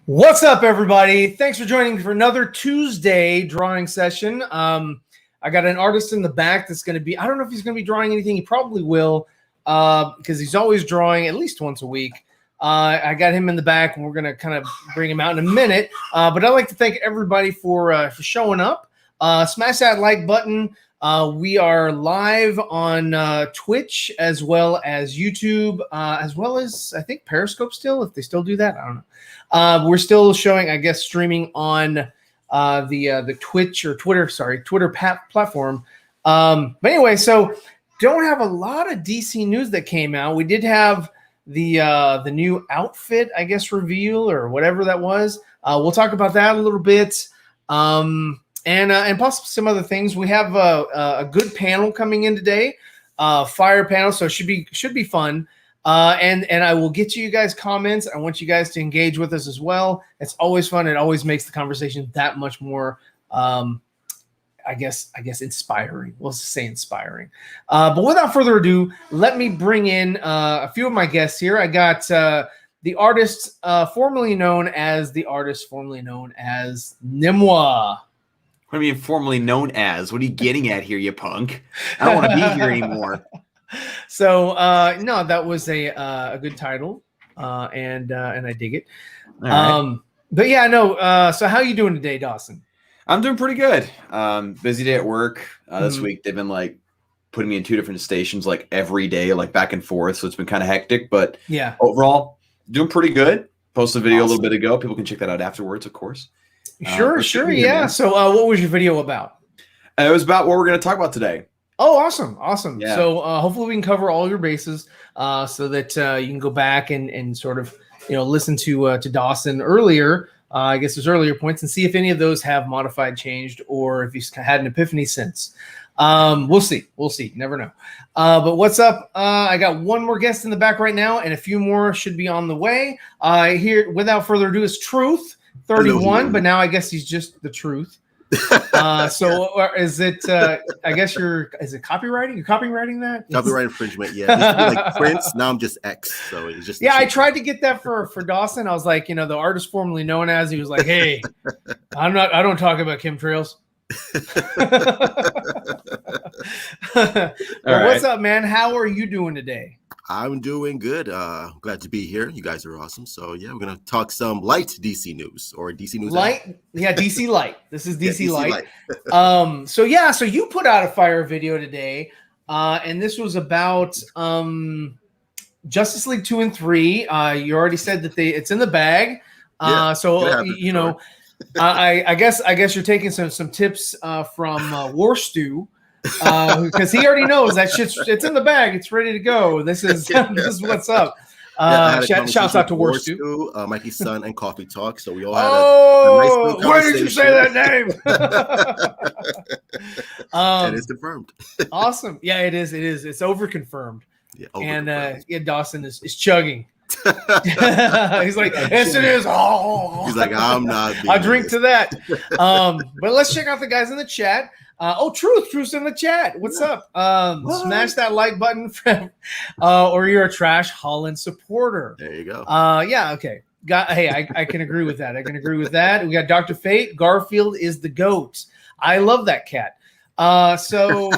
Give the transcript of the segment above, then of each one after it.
What's up, everybody? Thanks for joining for another Tuesday drawing session. I got an artist in the back that's going to be, I don't know if he's going to be drawing anything. He probably will because he's always drawing at least once a week. I got him in the back, and we're going to kind of bring him out in a minute. But I'd like to thank everybody for showing up. Smash that like button. We are live on Twitch as well as YouTube, as well as I think Periscope still, if they still do that. I don't know. We're still showing, I guess, streaming on the Twitch or Twitter platform. But anyway, so don't have a lot of DC news that came out. We did have the new outfit, I guess, reveal or whatever that was. We'll talk about that a little bit. And possibly some other things. We have a good panel coming in today, fire panel, so it should be fun. And I will get you guys comments. I want you guys to engage with us as well. It's always fun. It always makes the conversation that much more, I guess inspiring. We'll say inspiring. But without further ado, let me bring in a few of my guests here. I got the artist formerly known as Nimwa. What do you mean formerly known as? What are you getting at here, you punk? I don't want to be here anymore. So no, that was a good title, and I dig it. Right. But yeah, no. So how you doing today, Dawson? I'm doing pretty good. Busy day at work. This week they've been like putting me in two different stations like every day, like back and forth. So it's been kind of hectic, but yeah, overall doing pretty good. Posted a video a little bit ago. People can check that out afterwards, of course. Sure, yeah. So what was your video about? It was about what we're going to talk about today. Oh, awesome. Yeah. So hopefully we can cover all your bases so that you can go back and sort of, listen to Dawson earlier. I guess there's earlier points and see if any of those have modified, changed, or if he's had an epiphany since. We'll see. Never know. But what's up? I got one more guest in the back right now, and a few more should be on the way. Here, without further ado, is Truth. 31, but now I guess he's just the Truth. So is it? I guess is it copywriting? You're copywriting that? Copyright infringement. Yeah, this would be like Prince. Now I'm just X. So it's just I tried to get that for Dawson. I was like, the artist formerly known as. He was like, hey, I don't talk about chemtrails. What's up, man? How are you doing today? I'm doing good. Glad to be here. You guys are awesome. So yeah, we're gonna talk some light DC news or DC news. Light, yeah, DC Light. This is DC Light. So you put out a fire video today, and this was about Justice League 2 and 3. You already said that it's in the bag. I guess you're taking some tips from War Stew. Because he already knows that it's in the bag, it's ready to go. This is what's up. Shouts out to War Stew, Mikey's son, and Coffee Talk. So we all had a nice little why did you say that name? And it's confirmed. Awesome. Yeah, it is. It's over confirmed. Yeah, and Dawson is chugging. He's like, yes, it is. Oh. He's like, I'm not. I drink to that. But let's check out the guys in the chat. Truth's in the chat. What's up? Smash that like button, or you're a Trash Holland supporter. There you go. Yeah, okay. I can agree with that. We got Dr. Fate. Garfield is the GOAT. I love that cat. So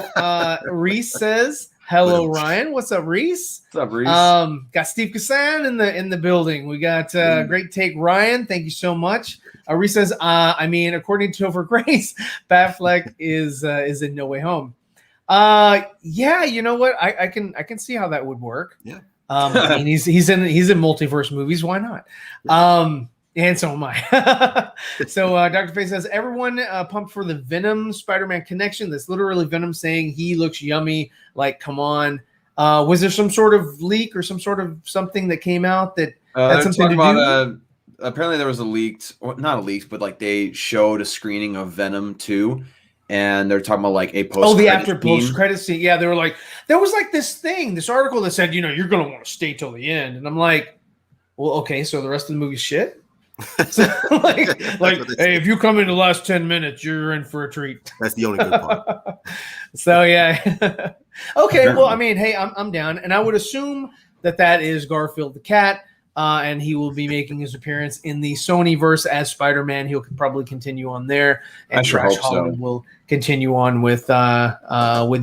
Reese says, hello, Ryan. What's up, Reese? What's up, Reese? Got Steve Kassan in the building. We got great take, Ryan. Thank you so much. Reese says, according to Topher Grace, Batfleck is in No Way Home. Yeah, you know what? I can see how that would work. Yeah. He's in multiverse movies. Why not? And so am I. So Dr. Faye says, everyone pumped for the Venom Spider-Man connection. That's literally Venom saying he looks yummy. Like, come on. Was there some sort of leak or some sort of something that came out that had something to do? Apparently there was not a leak, but like they showed a screening of Venom 2, and they're talking about like a post-credit scene. Yeah, they were like, there was like this article that said, you're going to want to stay till the end. And I'm like, well, okay, so the rest of the movie's shit? So, like hey, if you come in the last 10 minutes, you're in for a treat. That's the only good part. So, yeah. Okay, well, hey, I'm down. And I would assume that is Garfield the cat. and he will be making his appearance in the Sonyverse as Spider-Man. He'll probably continue on there, and I sure Josh hope so. Holland will continue on with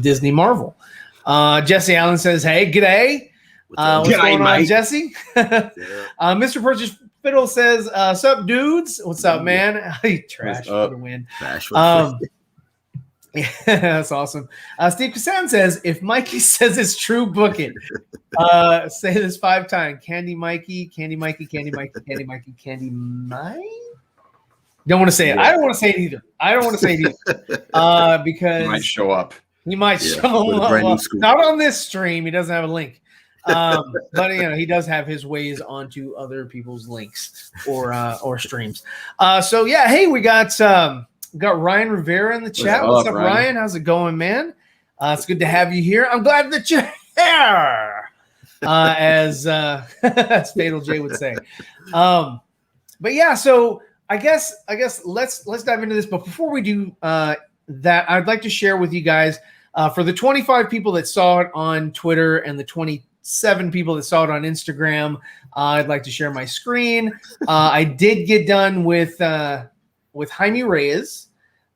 Disney Marvel. Jesse Allen says, "Hey, g'day. What's G'day, going on, mate. Jesse?" Mr. Purchase Fiddle says, "Sup, dudes? What's up, man?" Trash for the win. Trash for the win. Yeah, that's awesome. Steve Kassan says, if Mikey says it's true, book it. Say this 5 times. Candy Mikey, Candy Mikey, Candy Mikey, Candy Mikey, Candy Mike. Don't want to say it. I don't want to say it either. Because He might show up. He might Yeah, show with a up. brand new Well, scoop. not on this stream. He doesn't have a link. But he does have his ways onto other people's links or streams. So yeah, hey, we got Ryan Rivera in the chat. What's up, Ryan? How's it going, man? It's good to have you here. I'm glad that you're here, as Fatal J would say. But yeah, so I guess let's dive into this. But before we do that, I'd like to share with you guys for the 25 people that saw it on Twitter and the 27 people that saw it on Instagram. I'd like to share my screen. I did get done with Jaime Reyes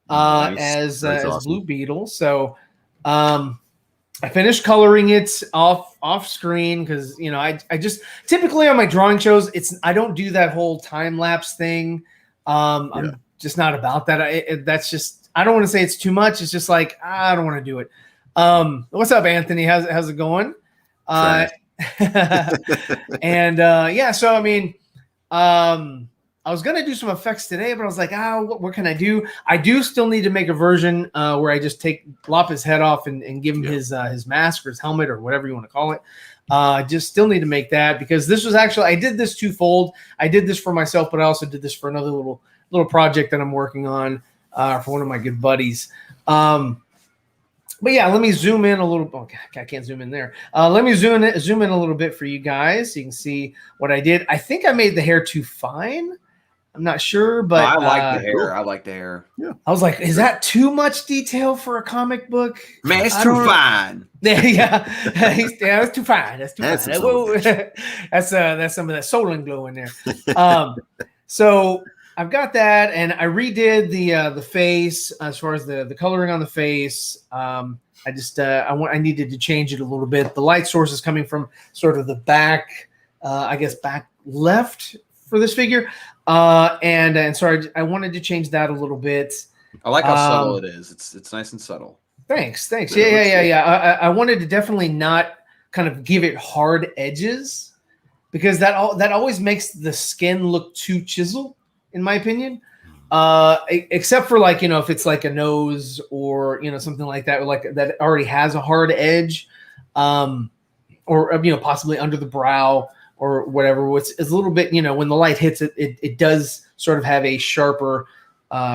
as awesome. Blue Beetle. So I finished coloring it off screen because I just typically on my drawing shows I don't do that whole time lapse thing. I'm just not about that. That's just I don't want to say it's too much. It's just like I don't want to do it. What's up, Anthony? How's it going? And so I mean, I was gonna do some effects today, but I was like, what can I do? I do still need to make a version where I just lop his head off and give him his mask or his helmet or whatever you want to call it. Just still need to make that because this was actually I did this twofold. I did this for myself, but I also did this for another little project that I'm working on for one of my good buddies. But yeah, let me zoom in a little. Okay, I can't zoom in there. Let me zoom in a little bit for you guys so you can see what I did. I think I made the hair too fine. I'm not sure, but I like the hair. I like the hair. Yeah. I was like, is that too much detail for a comic book? Man, it's too fine. Yeah, that's too fine. That's too That's fine. some That's some of that soul and glow in there. So I've got that, and I redid the face as far as the coloring on the face. I needed to change it a little bit. The light source is coming from sort of the back, back left for this figure. And so I wanted to change that a little bit. I like how subtle it is. It's nice and subtle. Thanks. Yeah. I wanted to definitely not kind of give it hard edges because that always makes the skin look too chiseled, in my opinion. Except for if it's like a nose or something like that, like that already has a hard edge, or possibly under the brow or whatever. It's a little bit when the light hits it, it does sort of have a sharper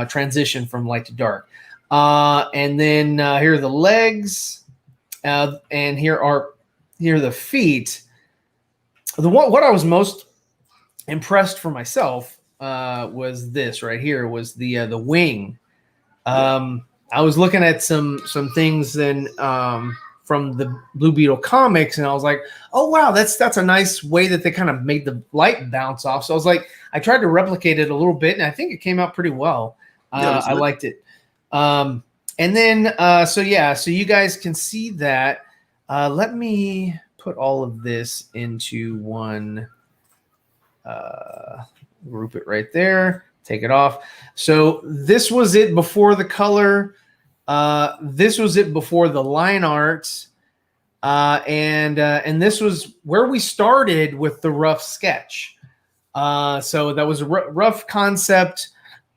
transition from light to dark. And then here are the legs, and here are the feet. What I was most impressed for myself was this right here, was the wing. I was looking at some things then from the Blue Beetle comics, and I was like, oh wow, that's a nice way that they kind of made the light bounce off. So I was like, I tried to replicate it a little bit, and I think it came out pretty well. I liked it. And then so you guys can see that. Let me put all of this into one. Group it right there. Take it off. So this was it before the color. This was it before the line art. And this was where we started with the rough sketch. So that was a rough concept.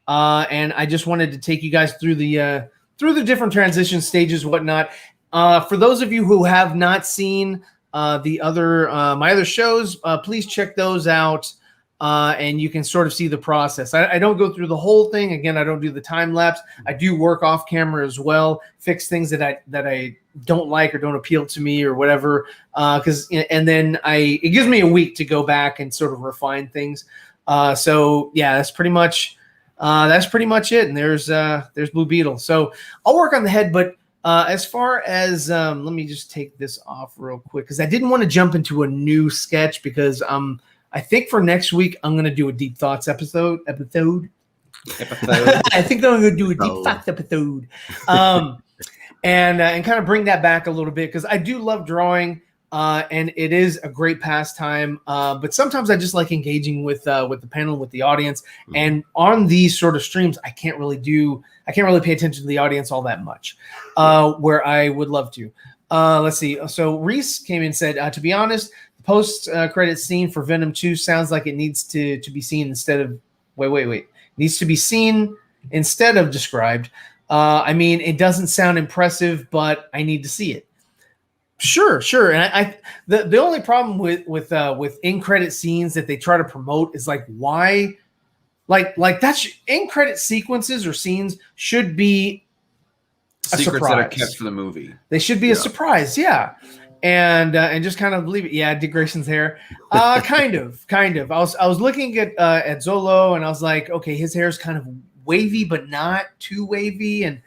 And I just wanted to take you guys through the different transition stages, whatnot. For those of you who have not seen my other shows, please check those out. And you can sort of see the process. I don't go through the whole thing. Again, I don't do the time lapse. I do work off camera as well, fix things that I don't like or don't appeal to me or whatever. And then it gives me a week to go back and sort of refine things. So yeah, that's pretty much it. And there's Blue Beetle. So I'll work on the head, but as far as let me just take this off real quick because I didn't want to jump into a new sketch because I think for next week I'm gonna do a deep thoughts episode. I think I'm gonna do a deep thoughts episode, and kind of bring that back a little bit because I do love drawing. And it is a great pastime, but sometimes I just like engaging with the panel, with the audience. And on these sort of streams, I can't really pay attention to the audience all that much, where I would love to. Let's see. So Reese came in and said, to be honest, the post-credit scene for Venom 2 sounds like it needs to be seen instead of needs to be seen instead of described. I mean, it doesn't sound impressive, but I need to see it. Sure. And the only problem with in-credit scenes that they try to promote is like, why, like that's in-credit sequences or scenes should be a secrets surprise. that are kept for the movie. They should be a surprise, yeah. And just kind of leave it. Yeah, Dick Grayson's hair. Kind of. I was looking at Zolo and I was like, okay, his hair is kind of wavy, but not too wavy, and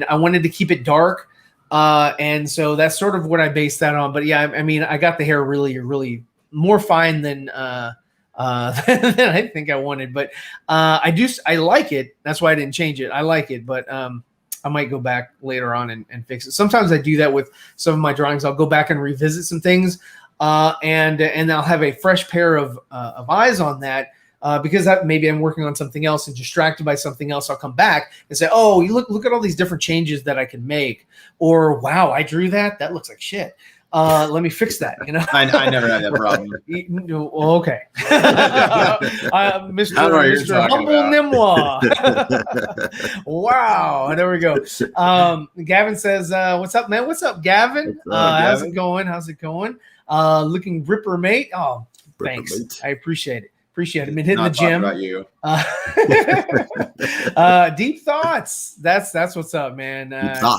I wanted to keep it dark. And so that's sort of what I based that on. But yeah, I mean, I got the hair really more fine than than I think I wanted. But I like it. That's why I didn't change it. I like it, but I might go back later on and fix it. Sometimes I do that with some of my drawings. I'll go back and revisit some things, and I'll have a fresh pair of eyes on that. Because maybe I'm working on something else and distracted by something else, I'll come back and say, "Oh, you look at all these different changes that I can make," or "Wow, I drew that. That looks like shit. Let me fix that." You know, I never had that problem. Okay, Mr. Humble Nimwa. Wow, there we go. Gavin says, "What's up, man? What's up, Gavin? How's it going? Looking ripper, mate. Oh, thanks. Mate. I appreciate it. I've been hitting the gym. About you. Deep thoughts. That's what's up, man.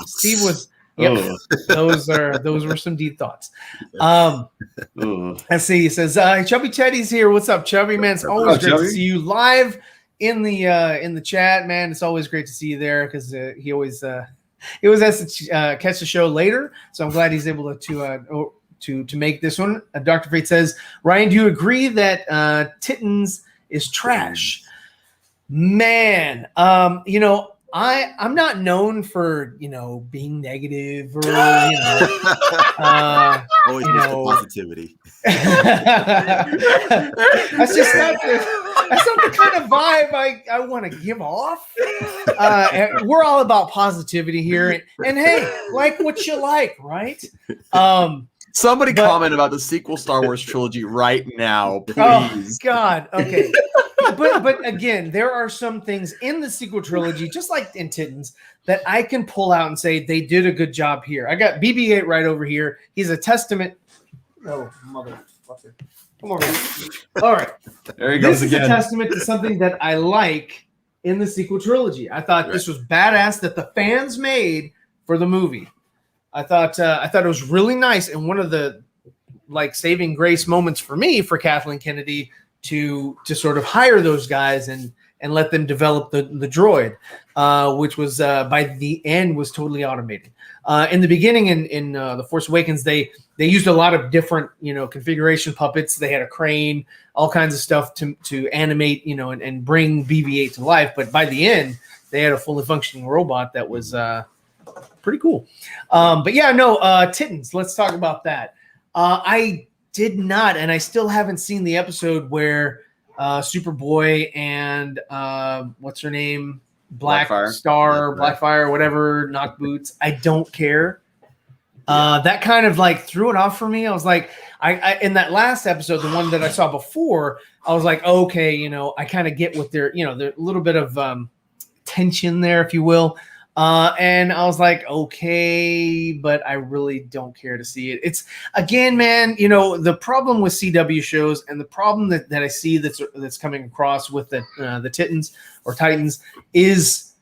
Steve was. Yep. Those were some deep thoughts. Let's see. He says, Chubby Teddy's here. What's up, Chubby, man? It's always great to see you live in the chat, man. It's always great to see you there because he always has to catch the show later. So I'm glad he's able to make this one. Dr. Fate says, Ryan, do you agree that Titans is trash? Man, I'm not known for, being negative or, always positivity. That's not the kind of vibe I want to give off. We're all about positivity here. And hey, like what you like, right? Somebody comment about the sequel Star Wars trilogy right now, please. Oh, God. Okay. But again, there are some things in the sequel trilogy, just like in Titans, that I can pull out and say they did a good job here. I got BB-8 right over here. He's a testament. Oh, motherfucker. Come over here. All right. There he goes again. This is a testament to something that I like in the sequel trilogy. I thought this was badass that the fans made for the movie. I thought it was really nice, and one of the saving grace moments for me for Kathleen Kennedy to sort of hire those guys and let them develop the droid, which was by the end was totally automated. In the beginning, in The Force Awakens, they used a lot of different configuration puppets. They had a crane, all kinds of stuff to animate and bring BB-8 to life. But by the end, they had a fully functioning robot that was pretty cool. But yeah, no, Titans. Let's talk about that. I did not, and I still haven't seen the episode where Superboy and what's her name? Blackfire, whatever, knock boots. I don't care. That kind of threw it off for me. I was like, I in that last episode, the one that I saw before, I was like, okay, I kind of get what there's a little bit of tension there, if you will. And I was like, okay, but I really don't care to see it. It's again, man, the problem with CW shows and the problem that I see that's coming across with the Titans or Titans is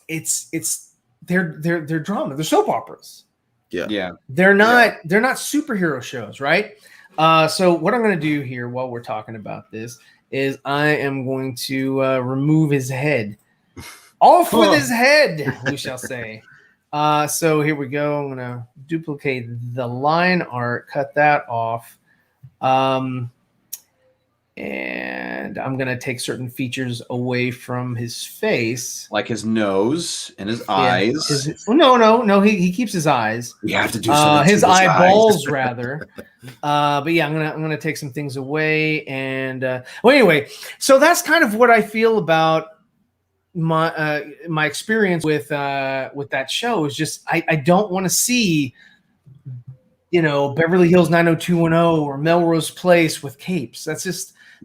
it's their drama, they're soap operas. Yeah. They're not superhero shows, right? So what I'm going to do here while we're talking about this is I am going to remove his head. Off with his head, we shall say. So here we go. I'm gonna duplicate the line art, cut that off. And I'm going to take certain features away from his face. Like his nose and his eyes. No. He keeps his eyes. We have to do something his to eyeballs, eyes. rather. But yeah, I'm gonna take some things away. And well, anyway, so that's kind of what I feel about my experience with that show. Is just I don't want to see, Beverly Hills 90210 or Melrose Place with capes.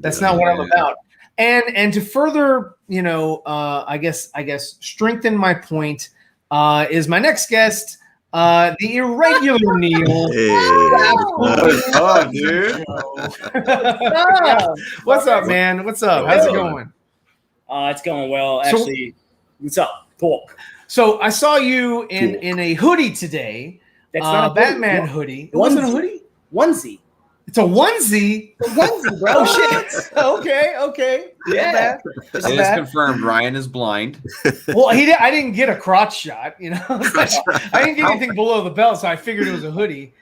That's not what I'm about. And to further, I guess strengthen my point, is my next guest, the irregular Neil. Hey, what's up, dude? What's up, man? What's up? How's it going? It's going well. Actually, what's up? Talk. So I saw you in a hoodie today. That's not a Batman hoodie. It wasn't a hoodie? Onesie. It's a onesie. A onesie, bro. Oh shit. Okay. Yeah. It is confirmed. Ryan is blind. Well, I didn't get a crotch shot. I didn't get anything below the belt, so I figured it was a hoodie.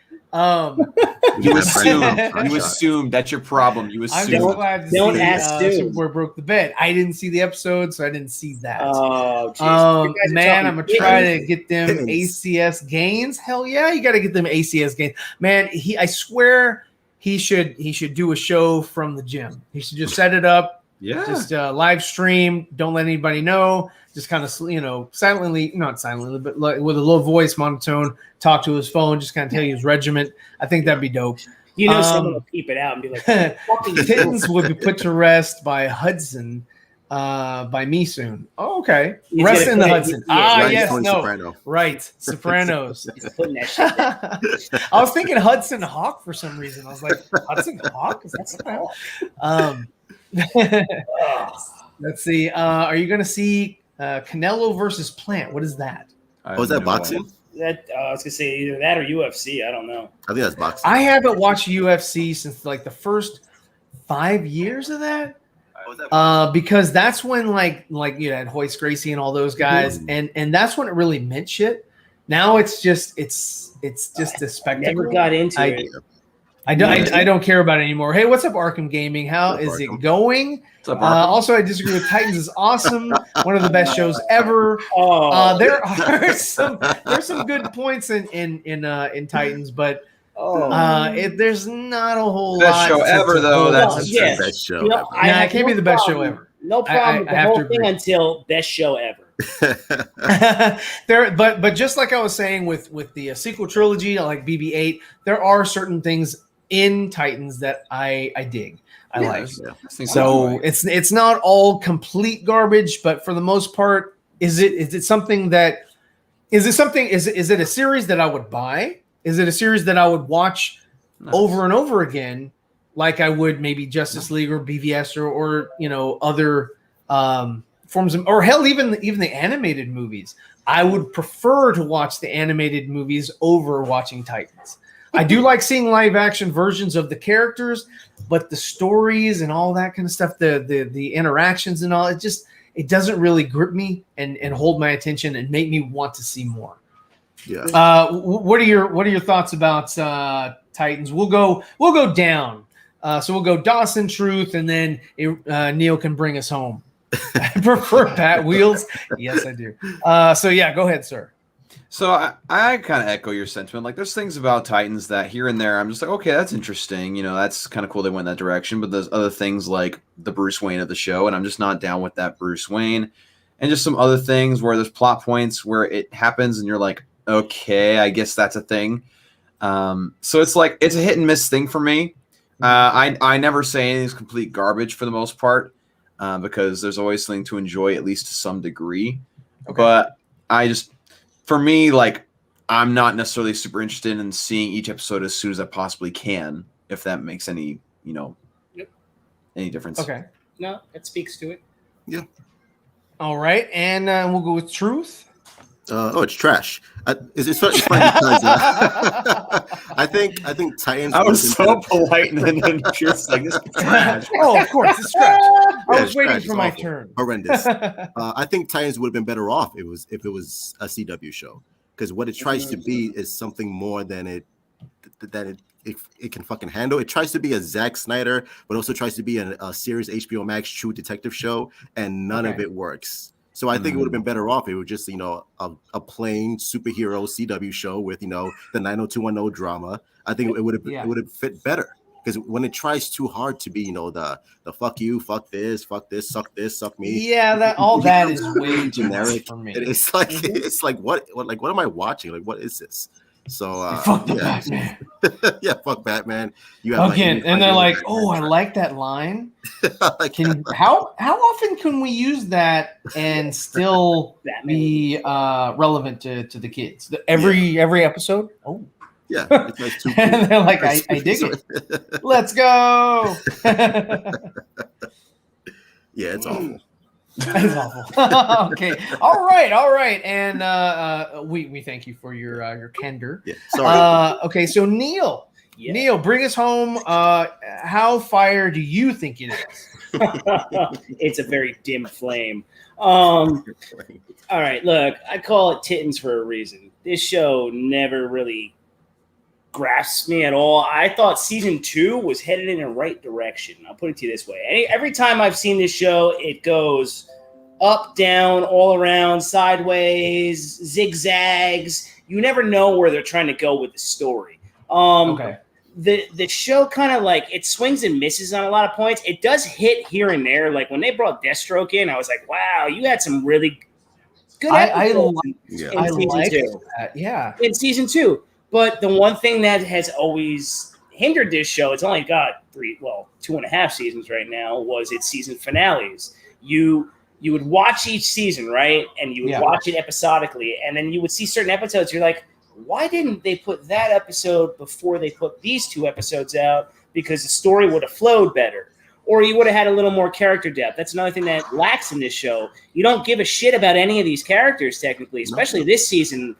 You assumed that's your problem. You I'm assumed. just glad to Don't see, ask Superboy broke the bed. I didn't see the episode, so I didn't see that. Oh, jeez. Man, I'm gonna try to get them ACS gains. Hell yeah, you got to get them ACS gains. Man, I swear he should do a show from the gym. He should just set it up. Yeah. Just live stream. Don't let anybody know. Just kind of silently, not silently, but with a low voice, monotone. Talk to his phone. Just kind of tell you his regiment. I think that'd be dope. Someone will peep it out and be like, Titans will be put to rest by Hudson, by me soon. Oh, okay. Rest in the Hudson. Yes, no. Soprano. Right. Sopranos. he's putting that shit down. I was thinking Hudson Hawk for some reason. I was like, Hudson Hawk? Is that Soprano? Let's see. Are you going to see Canelo versus Plant? What is that? Was that boxing? I was gonna say either that or UFC. I don't know. I think that's boxing. I haven't watched UFC since like the first 5 years of that. Because that's when like you had Hoist Gracie and all those guys, and that's when it really meant shit. Now it's just a spectacle. Never got into it. I don't care about it anymore. Hey, what's up, Arkham Gaming? How is it going? Also, I disagree with Titans is awesome. One of the best shows ever. There are some good points in Titans, but there's not a whole best lot. show ever, though. That's yes. the best show. It can't be the best show ever. No problem with the whole thing until best show ever. But just like I was saying with the sequel trilogy, like BB-8, there are certain things in Titans that I dig. I like. So it's not all complete garbage, but for the most part, is it a series that I would buy? Is it a series that I would watch over and over again, like I would maybe Justice League or BVS or other forms of, or hell, even the animated movies? I would prefer to watch the animated movies over watching Titans. I do like seeing live action versions of the characters, but the stories and all that kind of stuff, the interactions and all, it doesn't really grip me and hold my attention and make me want to see more. Yeah. What are your thoughts about Titans? We'll go down. So we'll go Dawson, Truth, and then Neil can bring us home. I prefer Pat Wheels. Yes, I do. So yeah, go ahead, sir. So I kind of echo your sentiment. Like, there's things about Titans that here and there I'm just like, okay, that's interesting. That's kind of cool they went that direction. But there's other things like the Bruce Wayne of the show, and I'm just not down with that Bruce Wayne. And just some other things where there's plot points where it happens and you're like, okay, I guess that's a thing. So it's like it's a hit and miss thing for me. I never say anything's complete garbage for the most part, because there's always something to enjoy, at least to some degree. Okay. But for me, like, I'm not necessarily super interested in seeing each episode as soon as I possibly can, if that makes any any difference. Okay. No, that speaks to it. Yeah. All right, and we'll go with Truth. It's trash. It's funny because I think Titans. I was so polite, and then Truth's like, this is trash. Oh, of course, it's trash. I was waiting for my awful. turn. Horrendous. I think Titans would have been better off if it was a CW show. because what it tries to be is something more than it can fucking handle. It tries to be a Zack Snyder, but also tries to be a series HBO Max True Detective show, and none of it works. So I think it would have been better off if it was just, a plain superhero CW show with, the 90210 drama. I think it would have fit better, because when it tries too hard to be, the fuck you, fuck this, suck this, suck me. Yeah, that is way generic for me. It's like what am I watching? Like, what is this? So fuck the Batman. Yeah, fuck Batman. You have again, and they're like, "Oh, I like that line." How often can we use that and still be relevant to the kids? Every episode? Oh, yeah. It's nice too. And they're like, I dig it. Let's go. Yeah, it's awful. That's awful. Okay. All right. And we thank you for your candor. Yeah. Sorry. Okay. So Neil, bring us home. How fire do you think it is? It's a very dim flame. All right. Look, I call it Titans for a reason. This show never really grasped me at all. I thought season 2 was headed in the right direction. I'll put it to you this way. Every time I've seen this show, it goes up, down, all around, sideways, zigzags. You never know where they're trying to go with the story. Okay. The show kind of like, it swings and misses on a lot of points. It does hit here and there. Like when they brought Deathstroke in, I was like, wow, you had some really good episodes in season 2. Yeah. In season 2. But the one thing that has always hindered this show, it's only got 2.5 seasons right now, was its season finales. You would watch each season, right? And you would watch it episodically. And then you would see certain episodes. You're like, why didn't they put that episode before they put these 2 episodes out? Because the story would have flowed better. Or you would have had a little more character depth. That's another thing that lacks in this show. You don't give a shit about any of these characters, technically, especially this season.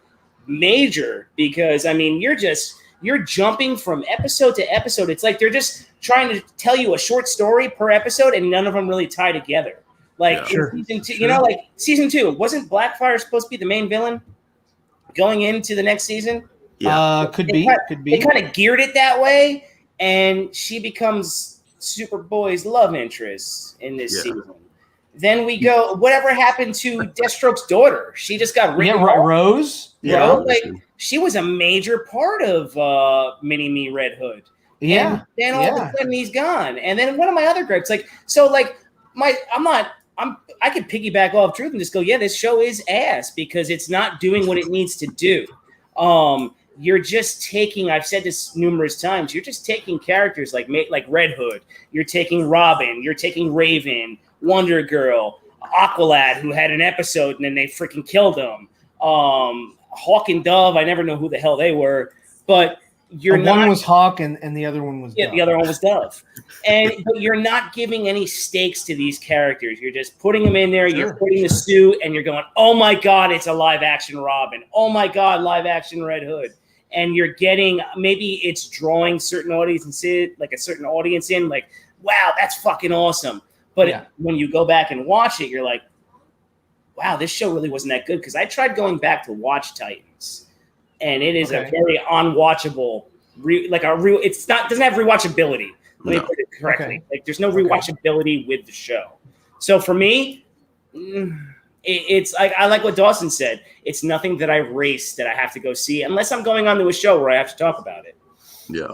Major, because I mean you're jumping from episode to episode. It's like they're just trying to tell you a short story per episode, and none of them really tie together. Like season 2, like season 2, wasn't Blackfire supposed to be the main villain going into the next season? Yeah, could be. They kind of geared it that way, and she becomes Superboy's love interest in this season. Then we go, whatever happened to Deathstroke's daughter? She just got written off. Rose? Yeah, she was a major part of Mini-Me Red Hood. Yeah. And then all of a sudden he's gone. And then one of my other gripes, I could piggyback off Truth and just go, yeah, this show is ass because it's not doing what it needs to do. You're just taking, I've said this numerous times, you're just taking characters like Red Hood. You're taking Robin. You're taking Raven, Wonder Girl, Aqualad, who had an episode and then they freaking killed him. Hawk and Dove, I never know who the hell they were, but one was Hawk and the other one was Dove. The other one was Dove. But you're not giving any stakes to these characters. You're just putting them in there, you're putting the suit, and you're going, oh my God, it's a live action Robin. Oh my God, live action Red Hood. And you're getting, maybe it's drawing certain audiences, like a certain audience in, like, wow, that's fucking awesome. But when you go back and watch it, you're like, wow, this show really wasn't that good. Because I tried going back to watch Titans, and it is a very unwatchable, doesn't have rewatchability. Let me put it correctly. Okay. Like, there's no rewatchability with the show. So for me, it's like, I like what Dawson said. It's nothing that I race that I have to go see unless I'm going on to a show where I have to talk about it. Yeah.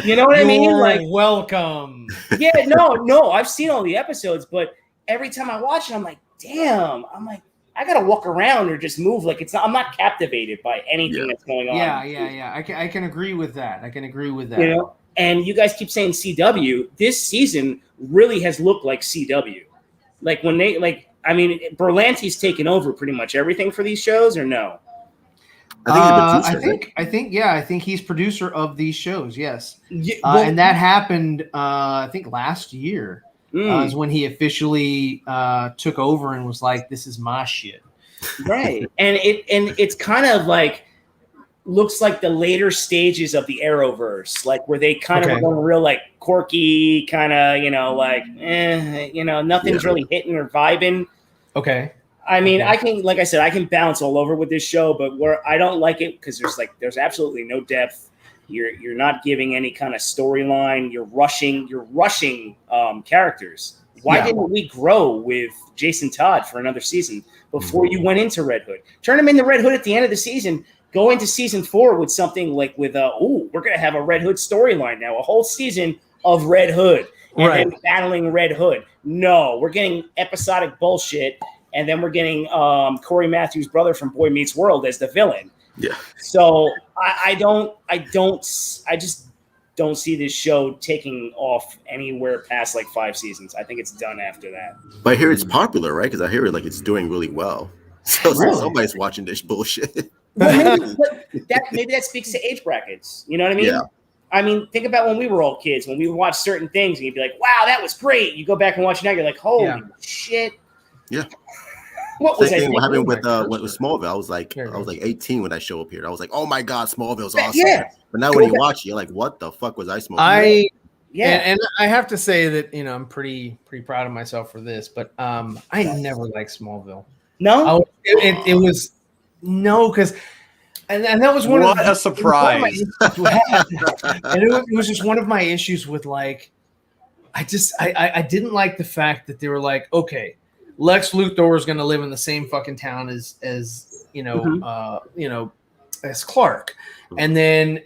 You know what I mean? Like, welcome. Yeah, no, I've seen all the episodes, but every time I watch it, I'm like, damn. I'm like, I gotta walk around or just move. Like, I'm not captivated by anything that's going on. Yeah. I can agree with that. You know, and you guys keep saying CW. This season really has looked like CW. Like when they Berlanti's taken over pretty much everything for these shows, or no? I think he's producer of these shows. Yes, and that happened. I think last year is when he officially took over and was like, "This is my shit." Right, and it's kind of like looks like the later stages of the Arrowverse, like where they kind of were going real like quirky, kind of nothing's really hitting or vibing. Okay. I mean, I can, like I said, I can bounce all over with this show, but where I don't like it because there's absolutely no depth. You're not giving any kind of storyline. You're rushing characters. Why didn't we grow with Jason Todd for another season before you went into Red Hood? Turn him into Red Hood at the end of the season. Go into season 4 with something like we're going to have a Red Hood storyline now, a whole season of Red Hood and then battling Red Hood. No, we're getting episodic bullshit, and then we're getting Corey Matthews' brother from Boy Meets World as the villain. Yeah. So I just don't see this show taking off anywhere past like 5 seasons. I think it's done after that. But I hear it's popular, right? Because I hear it's doing really well. So somebody's watching this bullshit. Well, maybe that speaks to age brackets. You know what I mean? Yeah. I mean, think about when we were all kids, when we would watch certain things and you'd be like, wow, that was great. You go back and watch it now, you're like, holy shit. Yeah. What was what happened with Smallville? I was like 18 when that show appeared. I was like, oh my God, Smallville's awesome. Yeah. But now when you watch it, you're like, what the fuck was I smoking? And I have to say that, I'm pretty proud of myself for this, but I never liked Smallville. No? It was because and that was what a surprise. And it was just one of my issues with like I didn't like the fact that they were like, okay, Lex Luthor is going to live in the same fucking town as Clark, and then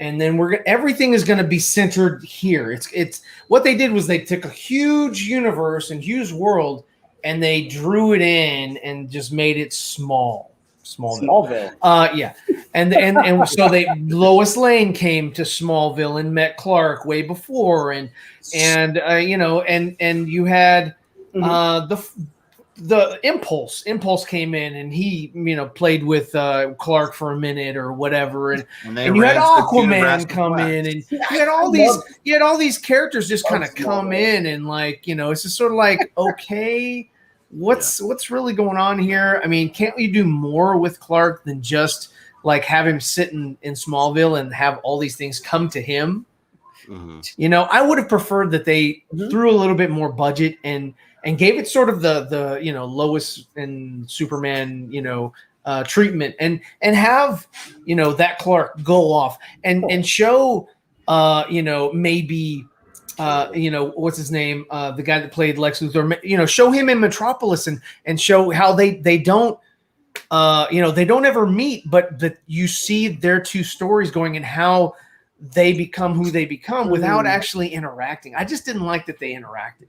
everything is going to be centered here. It's what they did was they took a huge universe and huge world and they drew it in and just made it Smallville. And so Lois Lane came to Smallville and met Clark way before, and you had the Impulse came in and he played with Clark for a minute or whatever, and you had Aquaman come in, and you had all these characters just kind of come in, and it's just sort of like, okay, what's really going on here? I mean, can't we do more with Clark than just like have him sit in Smallville and have all these things come to him? Mm-hmm. I would have preferred that they threw a little bit more budget and gave it sort of the Lois and Superman treatment, and have that Clark go off and show maybe what's his name, the guy that played Lex Luthor, show him in Metropolis and show how they don't they don't ever meet, but that you see their two stories going and how they become who they become without actually interacting. I just didn't like that they interacted.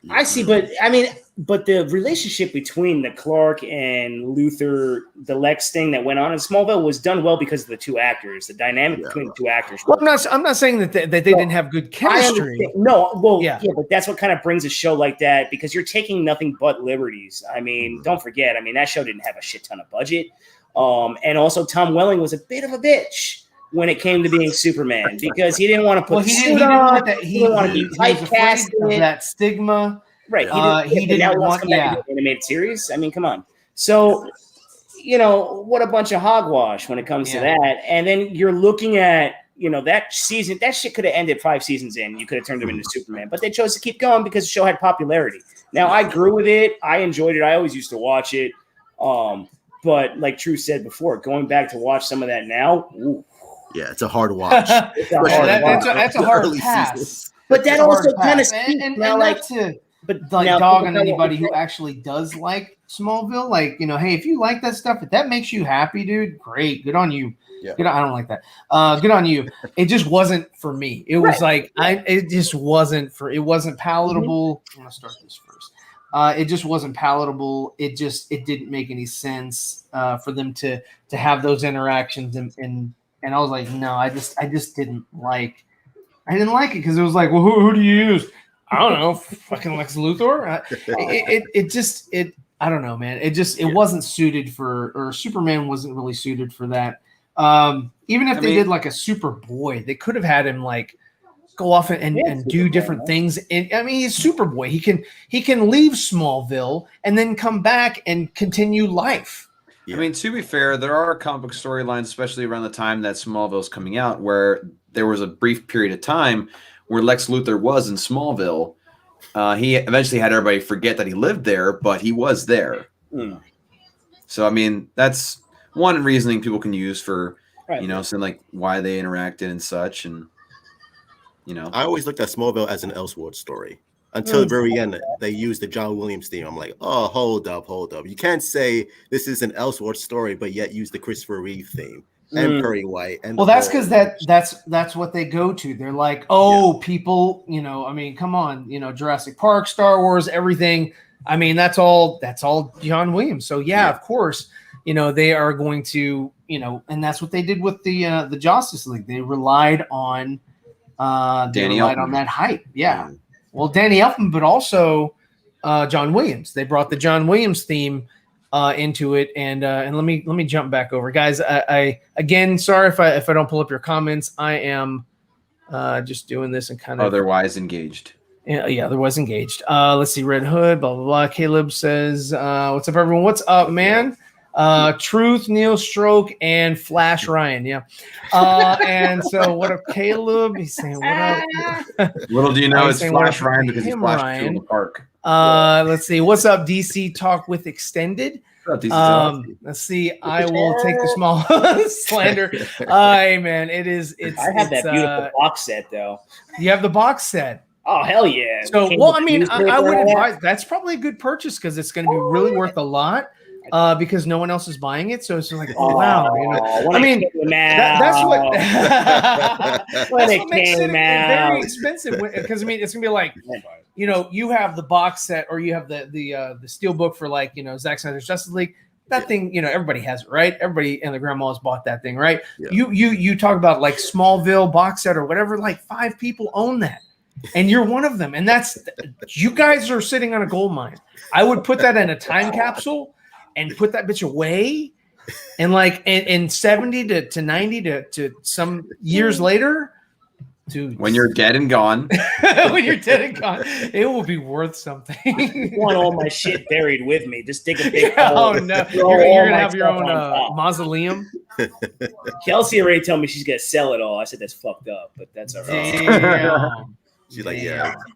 I see, but the relationship between the Clark and Luthor, the Lex thing that went on in Smallville was done well because of the two actors, the dynamic between the two actors. Well, I'm not saying that they didn't have good chemistry. But that's what kind of brings a show like that, because you're taking nothing but liberties. I mean, don't forget, that show didn't have a shit ton of budget. And also Tom Welling was a bit of a bitch when it came to being Superman, because he didn't want to put he didn't want to be typecast of that stigma. Right. He didn't want to back to the animated series. I mean, come on. So, what a bunch of hogwash when it comes to that. And then you're looking at, that season, that shit could have ended 5 seasons in. You could have turned him into Superman, but they chose to keep going because the show had popularity. Now, I grew with it. I enjoyed it. I always used to watch it. But like True said before, going back to watch some of that now, ooh. Yeah, it's a hard watch. That's a hard pass. But that also kind of dog on anybody who actually does like Smallville. Hey, if you like that stuff, if that makes you happy, dude, great, good on you. Yeah. I don't like that. Good on you. It just wasn't for me. It was it wasn't palatable. I'm gonna start this first. It just wasn't palatable. It didn't make any sense for them to have those interactions and I was like, no, I just didn't like. I didn't like it because it was like, well, who do you use? I don't know, fucking Lex Luthor. I don't know, man. It wasn't suited for, or Superman wasn't really suited for that. Even if they did like a Superboy, they could have had him like go off and do different things. And he's Superboy. He can leave Smallville and then come back and continue life. Yeah. To be fair, there are comic book storylines, especially around the time that Smallville's coming out, where there was a brief period of time where Lex Luthor was in Smallville. He eventually had everybody forget that he lived there, but he was there. So I mean, that's one reasoning people can use for Right. saying like why they interacted and such, and I always looked at Smallville as an Elseworld story until the very end. They used the John Williams theme. I'm like, oh, hold up. You can't say this is an Elseworld story, but yet use the Christopher Reeve theme and Perry White. And that's because that's what they go to. They're like, people, I mean, come on, Jurassic Park, Star Wars, everything. I mean, that's all John Williams. So of course, they are going to, and that's what they did with the Justice League. They relied on on that hype. Yeah. Well, Danny Elfman, but also John Williams. They brought the John Williams theme into it, and let me jump back over, guys. I again, sorry if I don't pull up your comments. I am just doing this and kind of otherwise engaged. Yeah, otherwise engaged. Let's see, Red Hood, blah blah blah. Caleb says, "What's up, everyone? What's up, man?" Truth, Neil Stroke, and Flash Ryan. Yeah. And so what up, Caleb? He's saying, what up? Little do you know, it's Flash Ryan because he's Flash in the park. Let's see. What's up, DC Talk with Extended? Let's see. I will take the small slander. Hey, man, it's. I have that beautiful box set, though. You have the box set. Oh, hell yeah. So, well, I mean, I would advise that's probably a good purchase because it's going to be really worth a lot. Because no one else is buying it, so it's like, wow, I mean, that's what when it makes it came out. Very expensive. Because I mean, it's gonna be like, you have the box set, or you have the steel book for like Zack Snyder's Justice League. That thing, everybody has it, right? Everybody and the grandmas bought that thing, right? Yeah. You talk about like Smallville box set or whatever. Like 5 people own that, and you're one of them, and that's you guys are sitting on a gold mine. I would put that in a time capsule. And put that bitch away, and like in 70 to 90 to some years later, dude. When you're dead and gone, it will be worth something. I want all my shit buried with me. Just dig a big hole. Oh no, you're gonna have your own mausoleum. Kelsey already told me she's gonna sell it all. I said that's fucked up, but that's all right. She's like,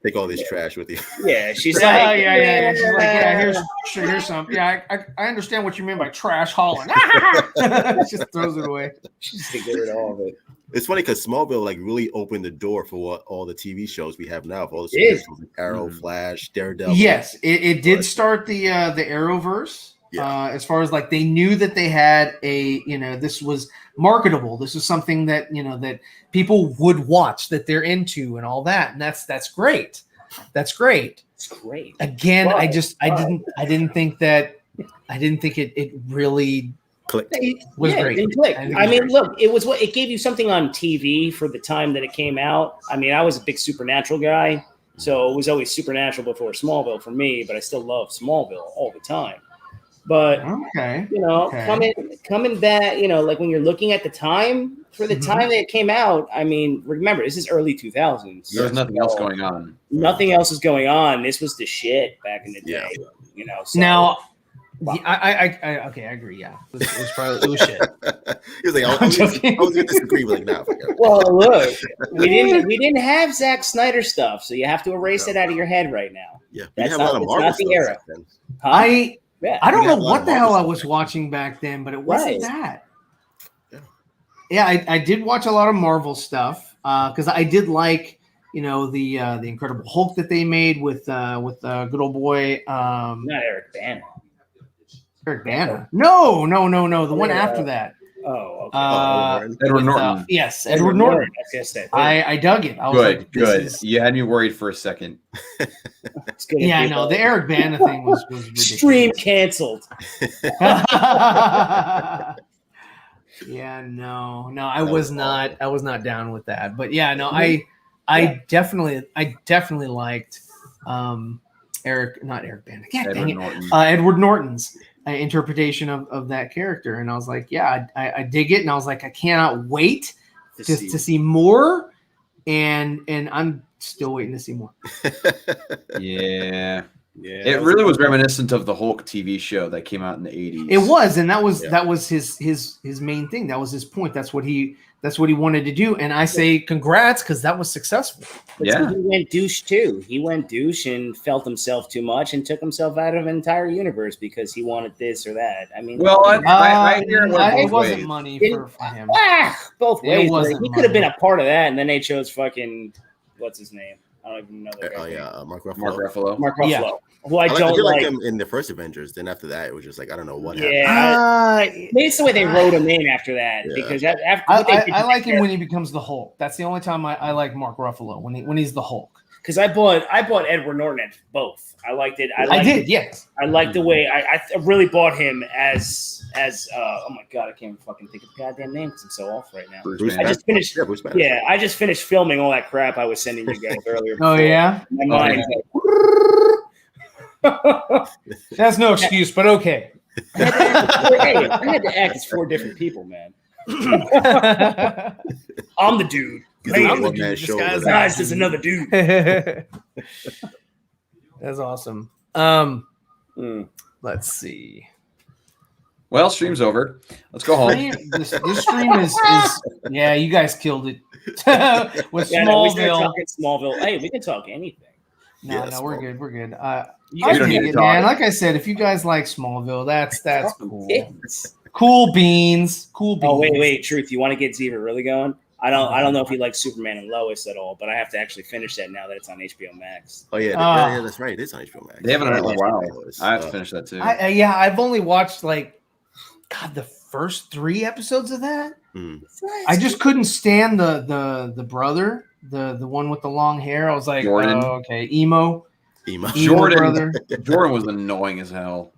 take all this trash with you. Yeah, she's like, yeah. She's like, here's some. Yeah, I understand what you mean by trash hauling. She just throws it away. She just get rid of all of it. It's funny because Smallville like really opened the door for what all the TV shows we have now. For all the shows like Arrow, Flash, Daredevil. Yes, it did start the Arrowverse. As far as like they knew that they had this was marketable. This was something that that people would watch, that they're into, and all that, and that's great. That's great. It's great. Again, I didn't think it really clicked. Was great. It clicked. I mean, look, it gave you something on TV for the time that it came out. I mean, I was a big Supernatural guy, so it was always Supernatural before Smallville for me. But I still love Smallville all the time. But coming back, like when you're looking at the time for the time that it came out, I mean, remember this is early 2000s. There's nothing else going on. Nothing else is going on. This was the shit back in the day. So. Now, I agree. Yeah, it was probably shit. He was like, I was gonna disagree with like Well, look, we didn't have Zack Snyder stuff, so you have to erase it out of your head right now. Yeah, that's not the era. I don't know what the hell I was watching back then, but it wasn't that. Yeah, I did watch a lot of Marvel stuff because I did like, the Incredible Hulk that they made with good old boy. Not Eric Bana. Eric Bana? No. The one after that. Oh, okay. Edward Norton. Yes, Edward Norton. I dug it. I was good. You had me worried for a second. Yeah, no, the Eric Bana thing was ridiculous. Stream canceled. Yeah, no, I was not down with that. But yeah, no, I definitely liked Edward Norton. Edward Norton's interpretation of that character, and I was like, yeah, I dig it, and I was like, I cannot wait to see more, and I'm still waiting to see more. Yeah, it really was reminiscent of the Hulk TV show that came out in the 80s. It was, and that was his main thing. That was his point. That's what he That's what he wanted to do, and I say congrats because that was successful. But Yeah. he went douche too. He went douche and felt himself too much and took himself out of an entire universe because he wanted this or that. I mean, Well, I hear it it both wasn't ways. money for him. Both It ways. wasn't He could have been money. a part of that, and then they chose fucking what's his name? I don't even know that. Oh guy's yeah, Mark Ruffalo. Mark Ruffalo. Mark Ruffalo, Yeah. who I I don't did like. him in the first Avengers. Then after that, it was just like I don't know what happened. Yeah, maybe it's the way they wrote him in after that Yeah. because after what they did I like him when he becomes the Hulk. That's the only time I like Mark Ruffalo when he's the Hulk. because I bought Edward Norton at both. I liked it. I did, yes. I liked the way I really bought him as oh my god, I can't fucking think of the goddamn name because I'm so off right now. Bruce Bruce Banner. I just finished. Yeah, Bruce Banner. Yeah, I just finished filming all that crap I was sending you guys earlier. Oh before. yeah, My mind's that's no excuse, but okay. I had to act as 4 different people, man. I'm the dude. He's Hey, a I'm the one-man dude. This show guy's over guys, there's another dude. That's awesome. Let's see. Well, stream's over. Let's go home. This stream is yeah, you guys killed it with Yeah, no, we started Smallville. talking Smallville. Hey, we can talk anything. No, Yeah, we're Smallville. good. We're good. You I guys don't dig need it, to talk. man. Like I said, if you guys like Smallville, that's cool. Kittens. Cool beans. Cool beans. Oh wait, Truth. You want to get Zeever really going? I don't know if he likes Superman and Lois at all, but I have to actually finish that now that it's on HBO Max. Oh yeah, Ah. yeah, that's right. It is on HBO Max. They haven't done it in a while. It's, I have to finish that too. Yeah, I've only watched like the first 3 episodes of that. I just couldn't stand the brother, the one with the long hair. I was like, Jordan. oh, okay, emo Emo. Jordan. brother. Jordan was annoying as hell.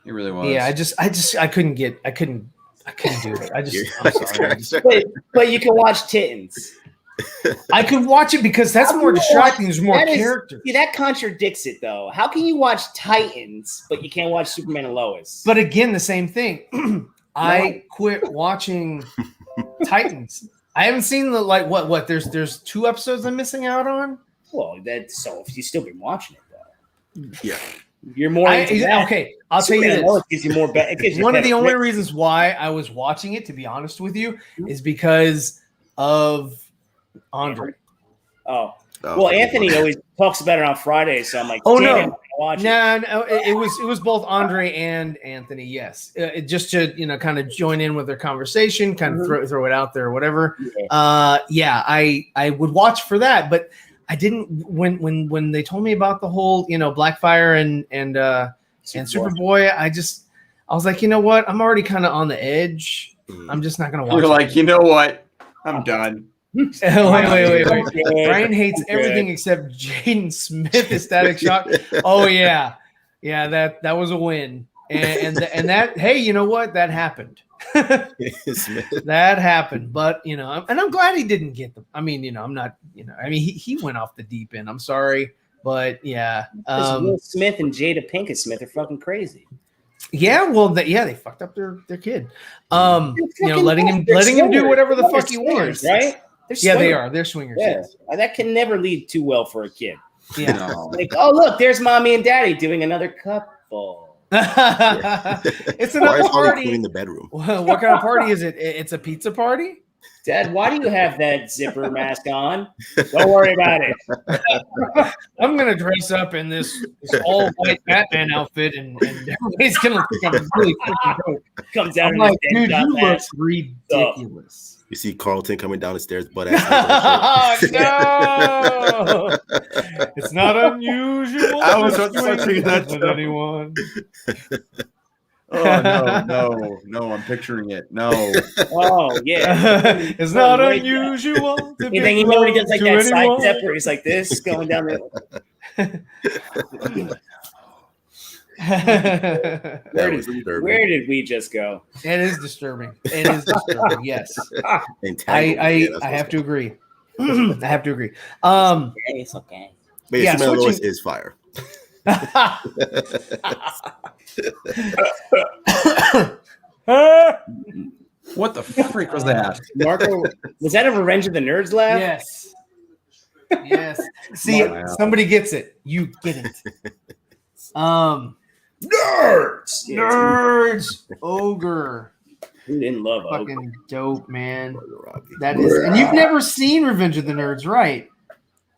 He really was. Yeah, I couldn't do it. I'm sorry. But you can watch Titans. I could watch it because that's more distracting. There's more characters. See, that contradicts it though. How can you watch Titans but you can't watch Superman and Lois? But again, the same thing. I quit watching Titans. I haven't seen the what there's 2 episodes I'm missing out on. Well, that's so if you still been watching it though. Yeah. You're more into that. Okay, I'll tell you Superman and this. Lois gives you more One of the only reasons why I was watching it, to be honest with you, is because of Andre. Oh. Well, Anthony always talks about it on Fridays, so I'm like, Oh, damn, no. I'm gonna watch it. No, it was both Andre and Anthony. Yes, just to kind of join in with their conversation, kind of throw it out there or whatever. Yeah. I would watch for that, but I didn't when they told me about the whole Blackfire and Superboy. I was like, you know what? I'm already kind of on the edge. I'm just not gonna watch. You're it. like, you know what? I'm done. wait. Brian hates everything except Jaden Smith is Static Shock. Oh yeah, that was a win, and that hey, you know what? That happened. That happened, but and I'm glad he didn't get them. I mean, I'm not. I mean, he went off the deep end. I'm sorry, but yeah. Will Smith and Jada Pinkett Smith are fucking crazy. Yeah, well, they fucked up their kid. Letting him do whatever the fuck he wants, right? Yeah, they are. They're swingers. Yeah, Yes. that can never lead too well for a kid. Yeah. No. Like, oh look, there's mommy and daddy doing another couple. It's Why another is Holly party. cleaning the bedroom? What kind of party is it? It's a pizza party? Dad, why do you have that zipper mask on? Don't worry about it. I'm gonna dress up in this all white Batman outfit, and everybody's gonna think I'm really fucking dope. Comes out I'm in like, his dude, dead you job look mask. ridiculous. You see Carlton coming down the stairs, butt ass. Oh, no! It's not unusual. I was to watching swing that with too. anyone. Oh no! I'm picturing it. No. Oh yeah. It's not Right. unusual. To You be think he really does like to that side anyone. step where he's like this, going down the. That was disturbing. Where did we just go? It is disturbing. It is disturbing. Yes, Entangled. I Yeah, that's I what's have to going agree. I have to agree. It's okay. on. But yeah, Superman Lois switching- is fire. What the freak was that? Marco, was that a Revenge of the Nerds laugh? Yes. Yes. See, Wow. somebody gets it. You get it. Nerds. Nerds. Ogre. Who didn't love Ogre? Fucking dope, man. Robbie. That is, and you've never seen Revenge of the Nerds, right?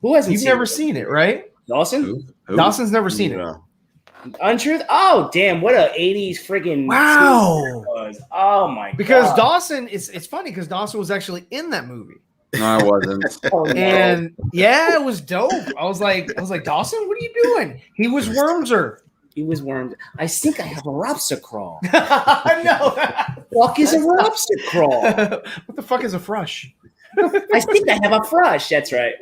Who hasn't? You've never seen it, right? Dawson? Who? Dawson's never seen it. No. Untruth? Oh, damn. What a 80s friggin' Wow. was. Oh, my Because God. Dawson, it's funny because Dawson was actually in that movie. No, I wasn't. Oh, no. And yeah, it was dope. I was like, Dawson, what are you doing? He was Wormser. He was wormed. I think I have a lobster crawl. No. Fuck is a lobster crawl? What the fuck is a frush? I think I have a frush. That's right.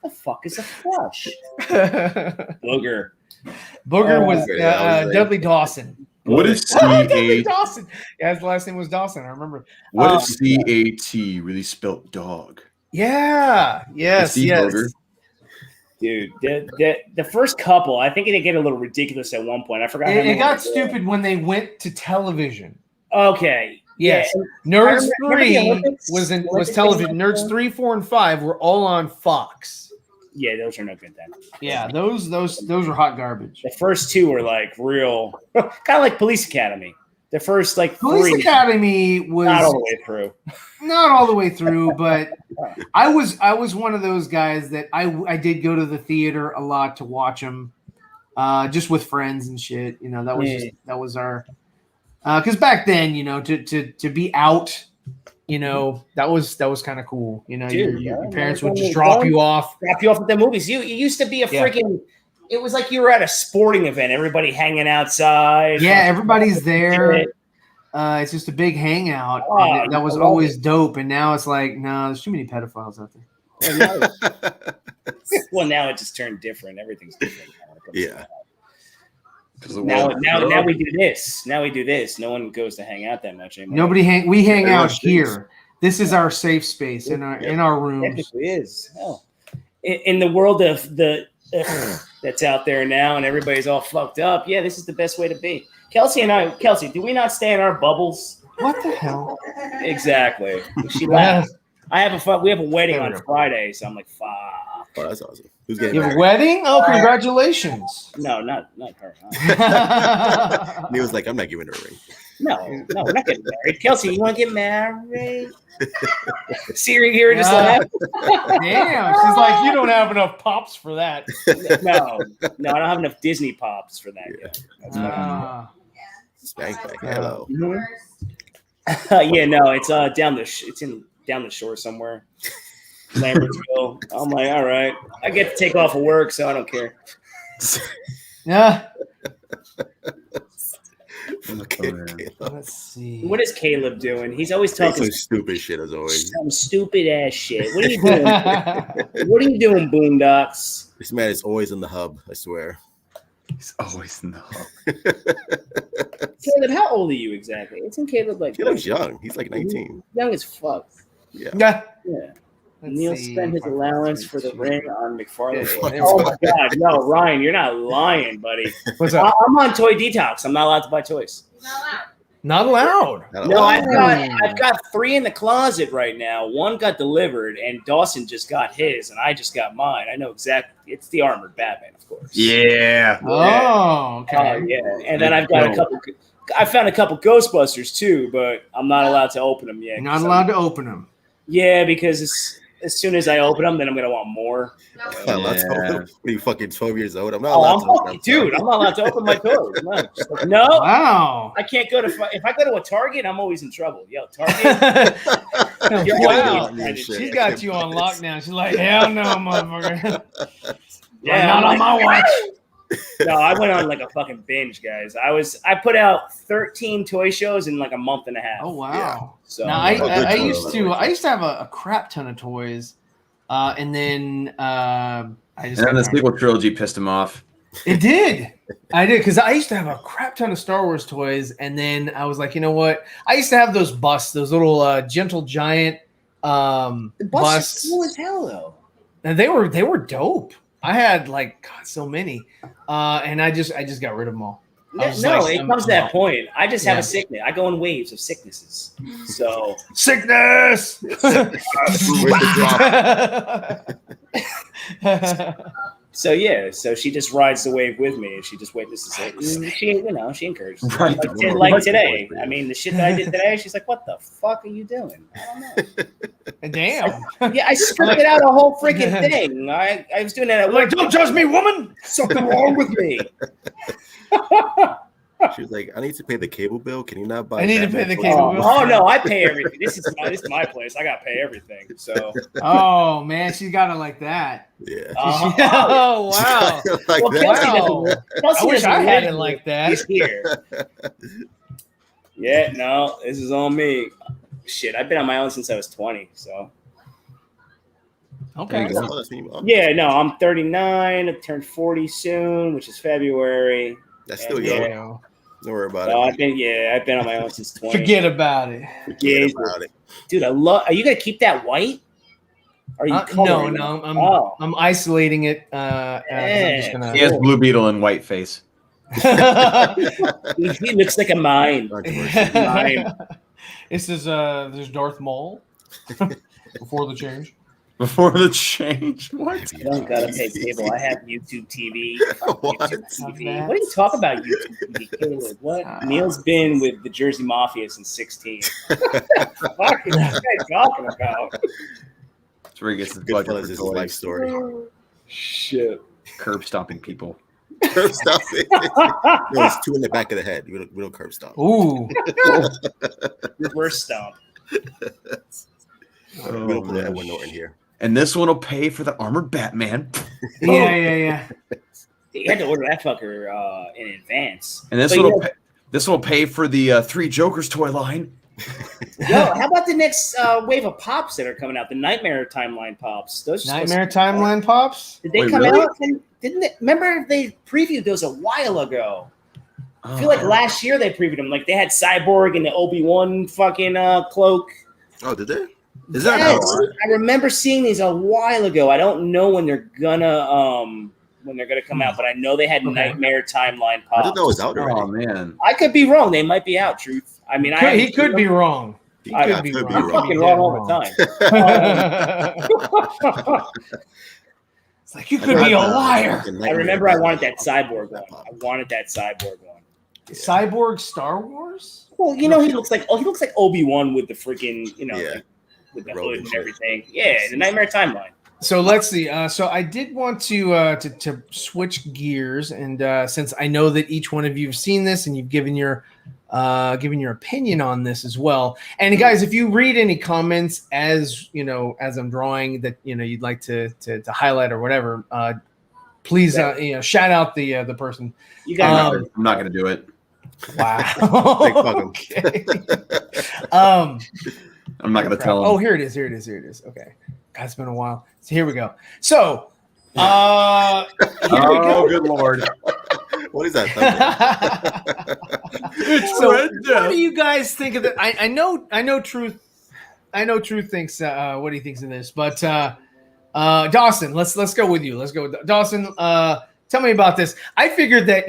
The fuck is a frush? Booger. Booger was okay, that was Dudley Dawson. What if Dudley C-A- Dawson? Yeah, his last name was Dawson. I remember. What if C-A-T really spelt dog? Yeah. Yes. Steve Yes. Booger? Dude, the first couple, I think it did get a little ridiculous at one point. I forgot. It got stupid when they went to television. Okay. Yes. Yeah. Nerds Remember the 3 Olympics? was Olympics television. thing? Nerds 3, 4, and 5 were all on Fox. Yeah, those are no good then. Yeah, those were hot garbage. The first two were like real, kind of like Police Academy. The first like Police three, Academy was not all the way through. not all the way through, but I was one of those guys that I did go to the theater a lot to watch them, just with friends and shit. You know, that was our because back then, you know, to be out, you know, that was kind of cool. You know, Dude, your yeah, parents man, would just drop you off. Drop you off at the movies. It used to be a Yeah. freaking. It was like you were at a sporting event. Everybody hanging outside. Yeah, everybody's there. It's just a big hangout. Oh, And that was I love always dope. And now it's like, no, there's too many pedophiles out there. Well, now it just turned different. Everything's different. Yeah. Now we do this. Now we do this. No one goes to hang out that much anymore. We hang out Everyone's here. This is our safe space in our rooms. Technically is. Hell. In the world of the that's out there now and everybody's all fucked up, yeah, this is the best way to be. Kelsey, do we not stay in our bubbles? What the hell? Exactly. She laughed. We have a wedding on Friday, so I'm like, fuck. Oh, that's awesome. Who's getting You have a married? wedding? Oh, congratulations. No, not her. Huh? He was like, I'm not giving her a ring. No, we're not getting married. Kelsey, you want to get married? Siri here just laughed. Damn. She's like, you don't have enough pops for that. No, I don't have enough Disney pops for that yet. That's Spank back. Hello. yeah, no, it's down the shore somewhere. Lambertville. I'm like, all right. I get to take off of work, so I don't care. Yeah. Okay. Let's see. What is Caleb doing? He's always Talking talking some stupid shit as always. some stupid ass shit. What are you doing? What are you doing, Boondocks? This man is always in the hub, I swear. He's always in the hub. Caleb, how old are you exactly? Isn't Caleb like He looks young. He's like 19. young as fuck? Yeah. Yeah. Yeah. Let's Neil see. spent his allowance for the ring on McFarlane. Yeah. Oh my god, no, Ryan, you're not lying, buddy. What's up? I'm on toy detox. I'm not allowed to buy toys. Not allowed. No, I've got 3 in the closet right now. 1 got delivered, and Dawson just got his, and I just got mine. I know exactly. It's the armored Batman, of course. Yeah. Oh, okay. Yeah. And then I've got a couple. I found a couple Ghostbusters too, but I'm not allowed to open them yet. You're not allowed to open them. Yeah, because as soon as I open them, then I'm gonna want more. What are you fucking 12 years old? I'm not Oh, allowed I'm to open fucking, dude. I'm not allowed to open my toys. No, just like, no, Wow. I can't go to. If I go to a Target, I'm always in trouble. Yo, Target. You're Wow. always offended. She's got you on lockdown. She's like, hell no, motherfucker. Yeah, not I'm on my watch. No, I went on like a fucking binge, guys. I put out 13 toy shows in like a month and a half. Oh wow. So Now, good I toy, used by the to way. I used to have a crap ton of toys, and then I just And then the got- sequel trilogy pissed him off. It did. I did because I used to have a crap ton of Star Wars toys, and then I was like, you know what? I used to have those busts, those little Gentle Giant the bus busts. is cool as hell, though. And they were dope. I had like God, so many, and I just got rid of them all. I was No, like, it I'm comes to that out. point. I just have Yeah. a sickness. I go in waves of sicknesses. So Sickness. Where's the drop? So she just rides the wave with me, and she just witnesses it. And she encourages it. Right. Like today. I mean, the shit that I did today, she's like, "What the fuck are you doing?" I don't know. Damn. Yeah, I scripted out a whole freaking thing. I was doing that at work. Don't judge me, woman. Something wrong with me. She was like, I need to pay the cable bill. Can you not buy? I need to Batman pay the for cable me?" bill. Oh no, I pay everything. This is my place. I gotta pay everything. So Oh man, she's got it like that. Yeah. Oh wow. Like well, that. I wish I had it like that. He's here. Yeah, no, this is on me. Shit, I've been on my own since I was 20. So Okay. yeah, no, I'm 39. I turned 40 soon, which is February. That's still Yeah. young. Don't worry about No, it. I've been on my own since 20. Forget about it. Forget about it. Dude, I love. Are you gonna keep that white? Or are you No, coloring it? I'm isolating it. I'm just gonna... He has Blue Beetle and white face. He looks like a mime. Mime. This is there's Darth Maul before the change. Before the change, what? I don't gotta pay cable. I have YouTube TV. What? YouTube TV. What are you talking about, YouTube TV, Caleb? What? Neil's been with the Jersey Mafia since 16. What the fuck is this guy talking about? That's where he gets his Goodfellas budget is for his life toys. story. Shit. Curb stomping people. Curb stomping. No, it's 2 in the back of the head. We don't curb stomp. Ooh. Reverse stomp. We don't put Edward Norton here. And this one will pay for the armored Batman. Yeah. You had to order that fucker in advance. And this But one will pay for the 3 Jokers toy line. Yo, how about the next wave of pops that are coming out? The Nightmare Timeline pops. Those are Nightmare Timeline pops. Did they Wait, come really? out? Didn't they? Remember they previewed those a while ago. I feel like last year they previewed them. Like they had Cyborg and the Obi-Wan fucking cloak. Oh, did they? Is that Yes, out? I remember seeing these a while ago. I don't know when they're gonna come out, but I know they had Nightmare Timeline I pops. thought that was out already. Oh man. I could be wrong. They might be out. Truth. I mean, He could be wrong. I could be could be wrong. I'm fucking wrong all the time. It's like you could be a liar. I remember I wanted that Cyborg one. Yeah. Cyborg Star Wars? Well, you know he looks like Obi-Wan with the freaking Yeah. with the Robe hood and and shit. everything. Yeah, the Nightmare Timeline. So let's see. So I did want to switch gears, and since I know that each one of you have seen this and you've given your opinion on this as well. And guys, if you read any comments as I'm drawing that you'd like to highlight or whatever, please shout out the person. You got I'm not gonna do it. Wow. Like, fuck 'em. Okay. I'm not gonna tell him. Oh, here it is. Okay. God, it's been a while. So here we go. So here we go. Oh, good lord. What is that? So what do you guys think of it? I know Truth thinks what he thinks of this, but Dawson, let's go with you. Let's go with Dawson. Tell me about this. I figured that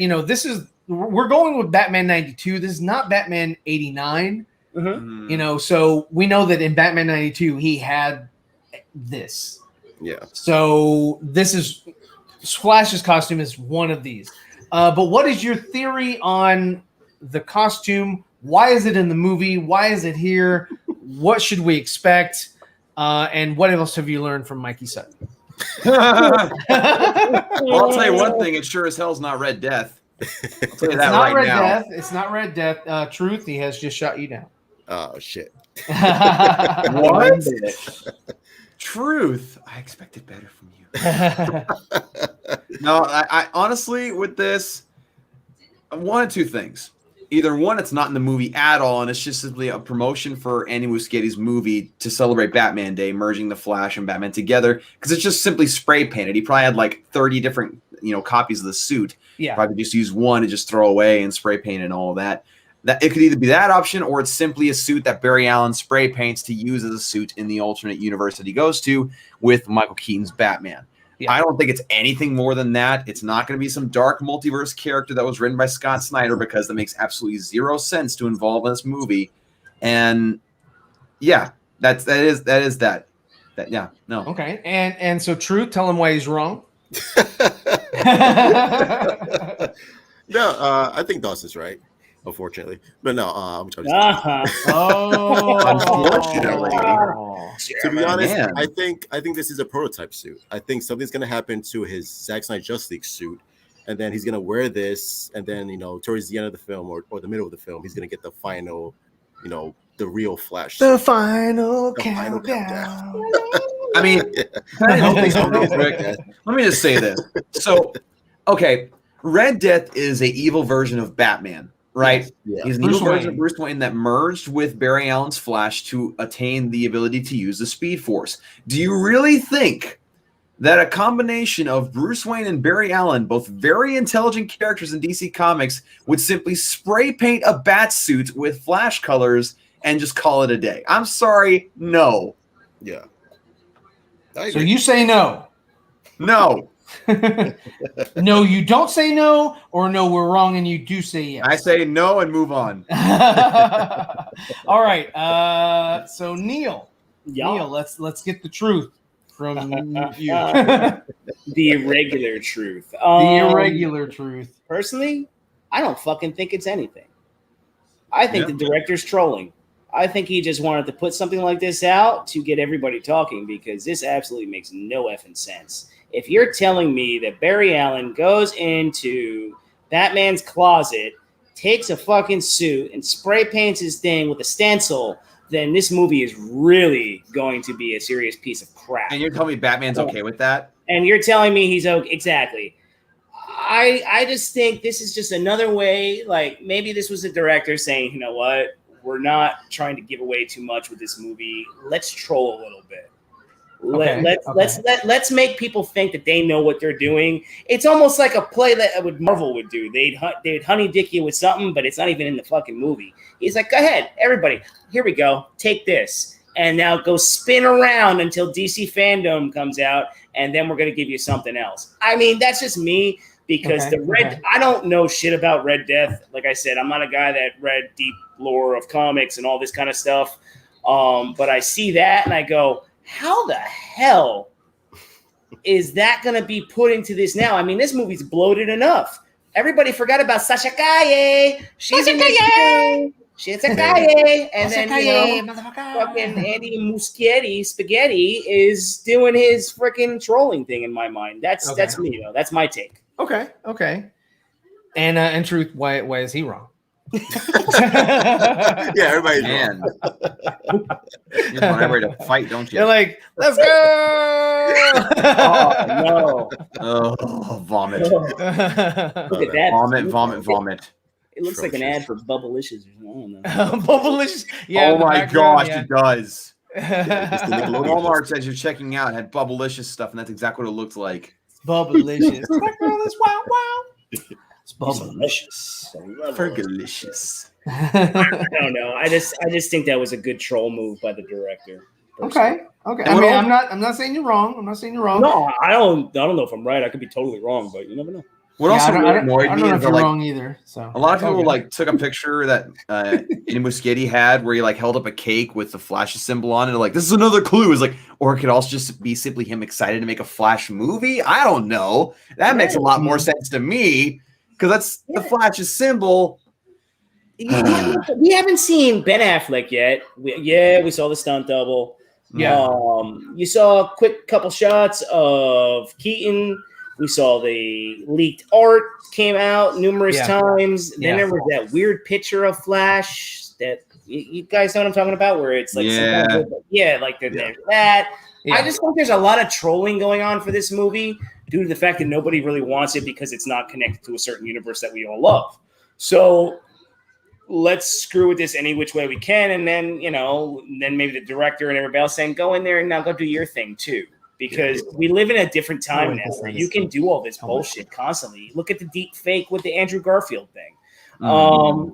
we're going with Batman 92. This is not Batman 89. Mm-hmm. So we know that in Batman 92 he had this. Yeah. So this is Flash's costume is one of these. But what is your theory on the costume? Why is it in the movie? Why is it here? What should we expect? And what else have you learned from Mikey Sutton? Well, I'll tell you one thing. It sure as hell's not Red Death. I'll tell you that right Red now. Death. It's not Red Death. Truth, he has just shot you down. Oh shit. What? Truth. I expected better from you. No, I honestly, with this, one of two things. Either one, it's not in the movie at all, and it's just simply a promotion for Andy Muschietti's movie to celebrate Batman Day, merging the Flash and Batman together, because it's just simply spray painted. He probably had like 30 different, copies of the suit. Yeah. Probably just use one and just throw away and spray paint and all that. That it could either be that option, or it's simply a suit that Barry Allen spray paints to use as a suit in the alternate universe that he goes to with Michael Keaton's Batman. Yeah. I don't think it's anything more than that. It's not going to be some dark multiverse character that was written by Scott Snyder, because that makes absolutely zero sense to involve in this movie. And yeah, that is that. Yeah, no. Okay, and so Truth, tell him why he's wrong. No, I think Dawson's right, unfortunately. But no, I'm just Unfortunately. to be honest, Man. I think this is a prototype suit. I think something's gonna happen to his Zack Snyder Justice League suit, and then he's gonna wear this, and then towards the end of the film or the middle of the film, he's gonna get the final, the real Flash. The suit. final The final countdown. I mean, let me just say this. So, okay, Red Death is an evil version of Batman, right? Yeah. He's an Bruce evil version Wayne. of Bruce Wayne that merged with Barry Allen's Flash to attain the ability to use the Speed Force. Do you really think that a combination of Bruce Wayne and Barry Allen, both very intelligent characters in DC Comics, would simply spray paint a bat suit with Flash colors and just call it a day? I'm sorry, no. Yeah. So you say no. No. No, you don't say no, or no, we're wrong and you do say yes. I say no and move on. All right. So Neil, Yeah. let's get the truth from you. The irregular truth. The irregular truth. Personally, I don't fucking think it's anything. I think the director's trolling. I think he just wanted to put something like this out to get everybody talking, because this absolutely makes no effing sense. If you're telling me that Barry Allen goes into Batman's closet, takes a fucking suit, and spray paints his thing with a stencil, then this movie is really going to be a serious piece of crap. And you're telling me Batman's okay with that? And you're telling me he's okay. Exactly. I just think this is just another way, like maybe this was the director saying, you know what, we're not trying to give away too much with this movie. Let's troll a little bit. Let's make people think that they know what they're doing. It's almost like a play that Marvel would do. They'd honey dick you with something, but it's not even in the fucking movie. He's like, go ahead, everybody, here we go, take this, and now go spin around until DC Fandom comes out, and then we're gonna give you something else. I mean, that's just me. Because I don't know shit about Red Death. Like I said, I'm not a guy that read deep lore of comics and all this kind of stuff. But I see that and I go, how the hell is that going to be put into this now? I mean, this movie's bloated enough. Everybody forgot about Sasha Calle. She's a Calle. And then, fucking Andy Muschietti Spaghetti is doing his freaking trolling thing in my mind. That's me, though. That's my take. Okay. And truth, why is he wrong? Yeah, everybody's Man. You want everybody to fight, don't you? You're like, let's go. Oh, no. Oh, vomit. Look at that. Vomit. It looks like an ad for Bubblicious. I don't know. Bubblicious. Yeah. Oh my gosh, it does. It's the Nickelodeon Walmart says you're checking out had Bubblicious stuff, and that's exactly what it looked like. Bubblicious. That girl is wow. It's Bubblicious. Fergalicious. I don't know. I just think that was a good troll move by the director. Okay. I mean, I'm not saying you're wrong. No, I don't know if I'm right. I could be totally wrong, but you never know. What also I really annoyed don't me know if is you're that, wrong either. So a lot of people took a picture that Andy Muschietti had where he held up a cake with the Flash symbol on it. Like, this is another clue. Is or it could also just be simply him excited to make a Flash movie. I don't know. That makes a lot more sense to me because that's the Flash's symbol. We haven't seen Ben Affleck yet. We saw the stunt double. Yeah. You saw a quick couple shots of Keaton. We saw the leaked art came out numerous times. Then there was that weird picture of Flash that you guys know what I'm talking about, where it's like there's that. Yeah. I just think there's a lot of trolling going on for this movie due to the fact that nobody really wants it because it's not connected to a certain universe that we all love. So let's screw with this any which way we can, and then then maybe the director and everybody else saying, go in there and now go do your thing too. Because we live in a different time now where you can do all this bullshit constantly. Look at the deep fake with the Andrew Garfield thing. Sure.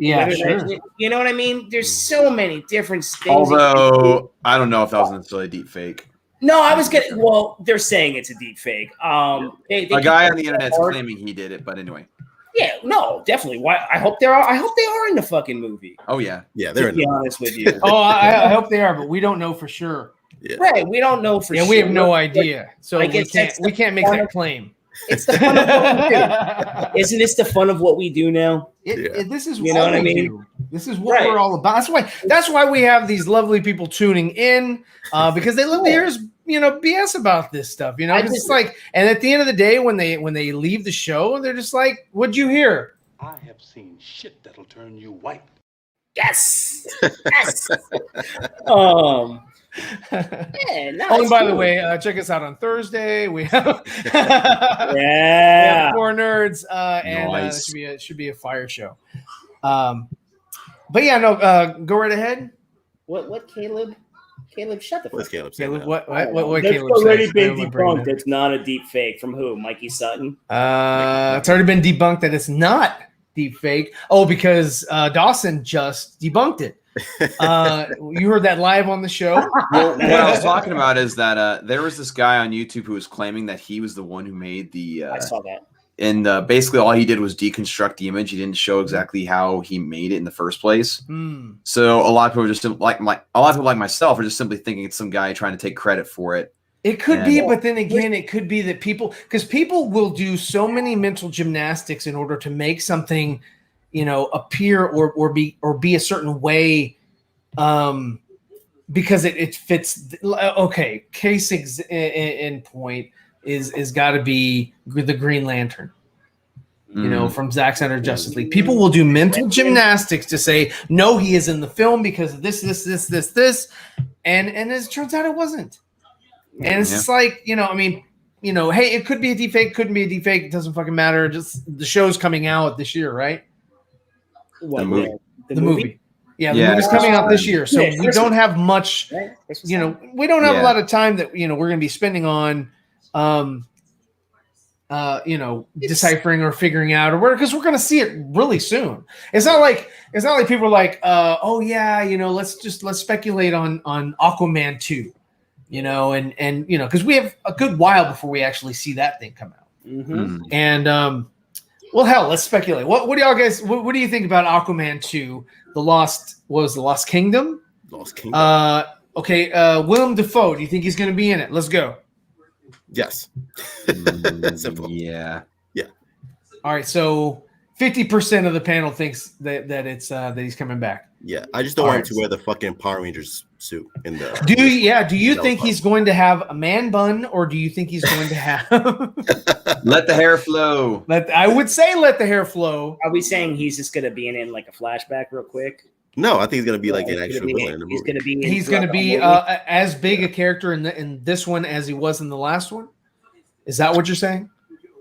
You know what I mean? There's so many different things. Although, I don't know if that was necessarily a deep fake. No, I was getting. Well, they're saying it's a deep fake. They a guy on the internet's claiming he did it, but anyway. Yeah, no, definitely. Why? I hope they are in the fucking movie. Oh yeah, they're. To be honest with you. I hope they are, but we don't know for sure. Yeah. Right, we don't know for sure. Yeah, we have no idea, so I we guess can't make that claim. It's the fun of what we do. Isn't this the fun of what we do now? This is You know what I mean? do. This is what we're all about. That's why we have these lovely people tuning in because they love to hear us, BS about this stuff. It's like, and at the end of the day, when they leave the show, they're just like, "What'd you hear?" I have seen shit that'll turn you white. Yes. Yeah, and by the way, check us out on Thursday. We have we yeah, have Four Nerds, and Nice. it should be a fire show. But yeah, no, go right ahead. What Caleb? Caleb, shut the fuck up. Caleb, Caleb, saying what That's Caleb already says. been I don't remember debunked. It's not a deep fake. From who? Mikey Sutton? It's already been debunked that it's not deep fake. Oh, because Dawson just debunked it. You heard that live on the show. Well, what I was talking about is that there was this guy on YouTube who was claiming that he was the one who made the. I saw that. And basically, all he did was deconstruct the image. He didn't show exactly how he made it in the first place. So a lot of people just a lot of people like myself are just simply thinking it's some guy trying to take credit for it. It could be, but then again, it could be that because people will do so many mental gymnastics in order to make something, appear or be a certain way, because it fits. Okay, case in point is got to be the Green Lantern. From Zack Snyder Justice League. People will do mental gymnastics to say, no, he is in the film because of this. And as it turns out, it wasn't. And it's just like, hey, it could be a deepfake, couldn't be a deepfake. It doesn't fucking matter. Just the show's coming out this year, right? What, the movie. Yeah, the movie's coming out this year. So we don't have much, we don't have a lot of time that, we're going to be spending on, deciphering or figuring out or where, because we're going to see it really soon. It's not like people are like, oh yeah, let's speculate on Aquaman 2, and because we have a good while before we actually see that thing come out. And well, hell, let's speculate. What do y'all guys? What do you think about Aquaman 2? The Lost Kingdom. Lost Kingdom. Okay. Willem Dafoe. Do you think he's going to be in it? Let's go. Yes. Simple. Yeah. All right. So 50% of the panel thinks that it's that he's coming back. Yeah, I just don't want him to wear the fucking Power Rangers suit in the. Do you think he's going to have a man bun, or do you think he's going to have? Let the hair flow. I would say let the hair flow. Are we saying he's just going to be in like a flashback real quick? No, I think he's going to be like an actual villain in the movie. He's going to be as big a character in this one as he was in the last one. Is that what you're saying?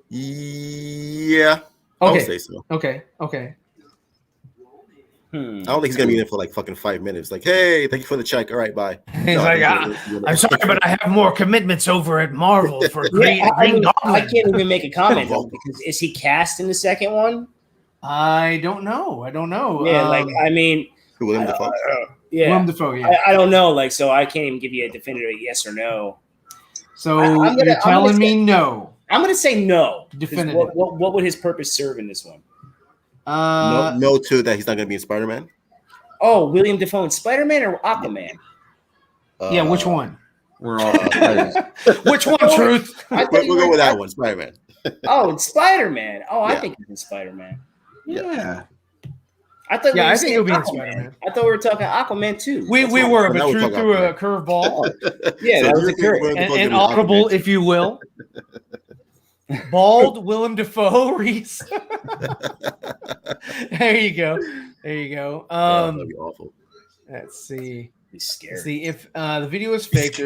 Yeah. I would say so. Okay. I don't think he's gonna be in it for like fucking 5 minutes. Like, hey, thank you for the check. All right, bye. He's I'm sorry, but I have more commitments over at Marvel for Green Goblin. I can't even make a comment though, because is he cast in the second one? I don't know. Yeah, Willem Dafoe. Willem Dafoe. Yeah, I don't know. So I can't even give you a definitive yes or no. So you're telling me no? I'm gonna say no. Definitive. What would his purpose serve in this one? No, too, that he's not going to be in Spider-Man. Oh, William Dafoe in Spider-Man or Aquaman? Yeah, which one? We're all Which one, Truth? We'll go with that one, Spider-Man. Oh, it's Spider-Man. Oh, I think he's in Spider-Man. Yeah. I thought. I think he'll be in Spider-Man. I thought we were talking Aquaman too. We were, but Truth threw a curveball. Yeah, that was a curve. An audible, if you will. Bald Willem Dafoe Reese. There you go. That'd be awful. Let's see. He's scared. Let's see if the video is fake.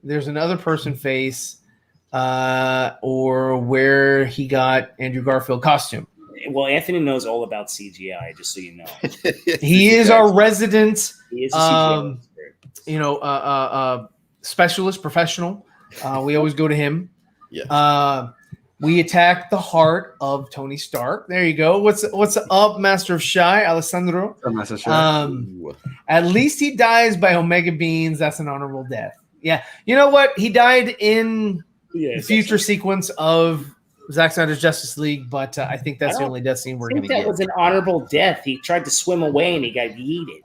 There's another person face, or where he got Andrew Garfield costume. Well, Anthony knows all about CGI, just so you know. He is our resident. He is a CGI specialist, professional. We always go to him. Yeah. We attack the heart of Tony Stark. There you go. What's up, Master of Shy, Alessandro? At least he dies by Omega Beans. That's an honorable death. Yeah. You know what? He died in the future sequence of Zack Snyder's Justice League, but I think that's the only death scene we're going to get. That was an honorable death. He tried to swim away and he got yeeted.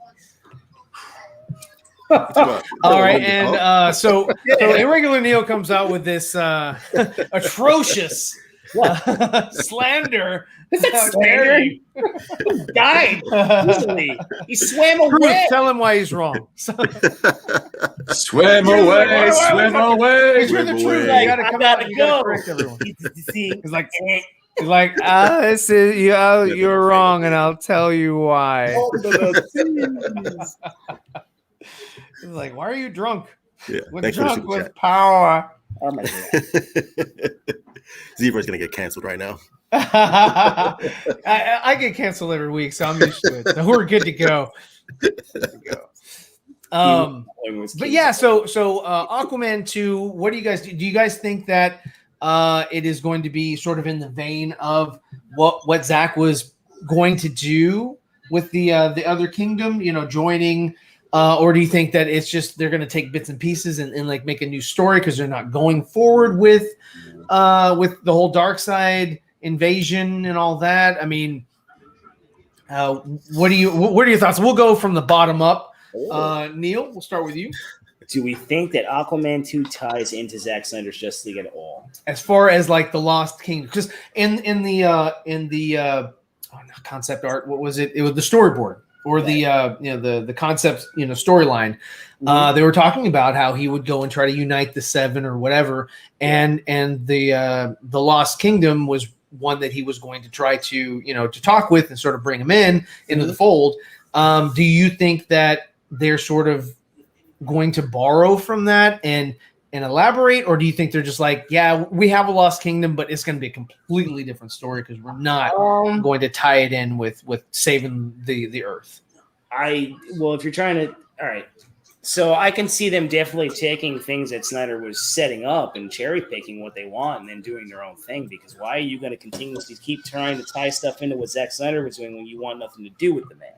All right, and so Irregular Neil comes out with this atrocious What? Slander. Is that How slander? dare you. He died easily. He swam Truth, away. tell him why he's wrong. Swim You're like, away, why- swim why- away. Because you're the Swim truth. away. You gotta I come gotta out. You gotta go. correct everyone. See, He's like, this is you're wrong, and I'll tell you why. He's like, why are you drunk? Yeah, We're thanks for the drunk super with chat. power. oh my God. Zebra's gonna get canceled right now. I get canceled every week, so I'm used to it. So we're good to go. But yeah, so Aquaman 2, what do you guys do? Do you guys think that it is going to be sort of in the vein of what Zach was going to do with the other kingdom, joining, or do you think that it's just they're going to take bits and pieces and like make a new story because they're not going forward with the whole dark side invasion and all that? I mean, what are your thoughts? We'll go from the bottom up. Neil, we'll start with you. Do we think that Aquaman 2 ties into Zack Snyder's Justice League at all? As far as like the Lost Kingdom, because in the concept art, what was it? It was the storyboard or the concept storyline. They were talking about how he would go and try to unite the seven or whatever, and the Lost Kingdom was one that he was going to try to to talk with and sort of bring him into the fold. Do you think that they're sort of going to borrow from that and elaborate, or do you think they're just like, yeah, we have a Lost Kingdom, but it's going to be a completely different story because we're not going to tie it in with saving the Earth? If you're trying to, all right. So I can see them definitely taking things that Snyder was setting up and cherry picking what they want and then doing their own thing. Because why are you going to continuously keep trying to tie stuff into what Zack Snyder was doing when you want nothing to do with the man?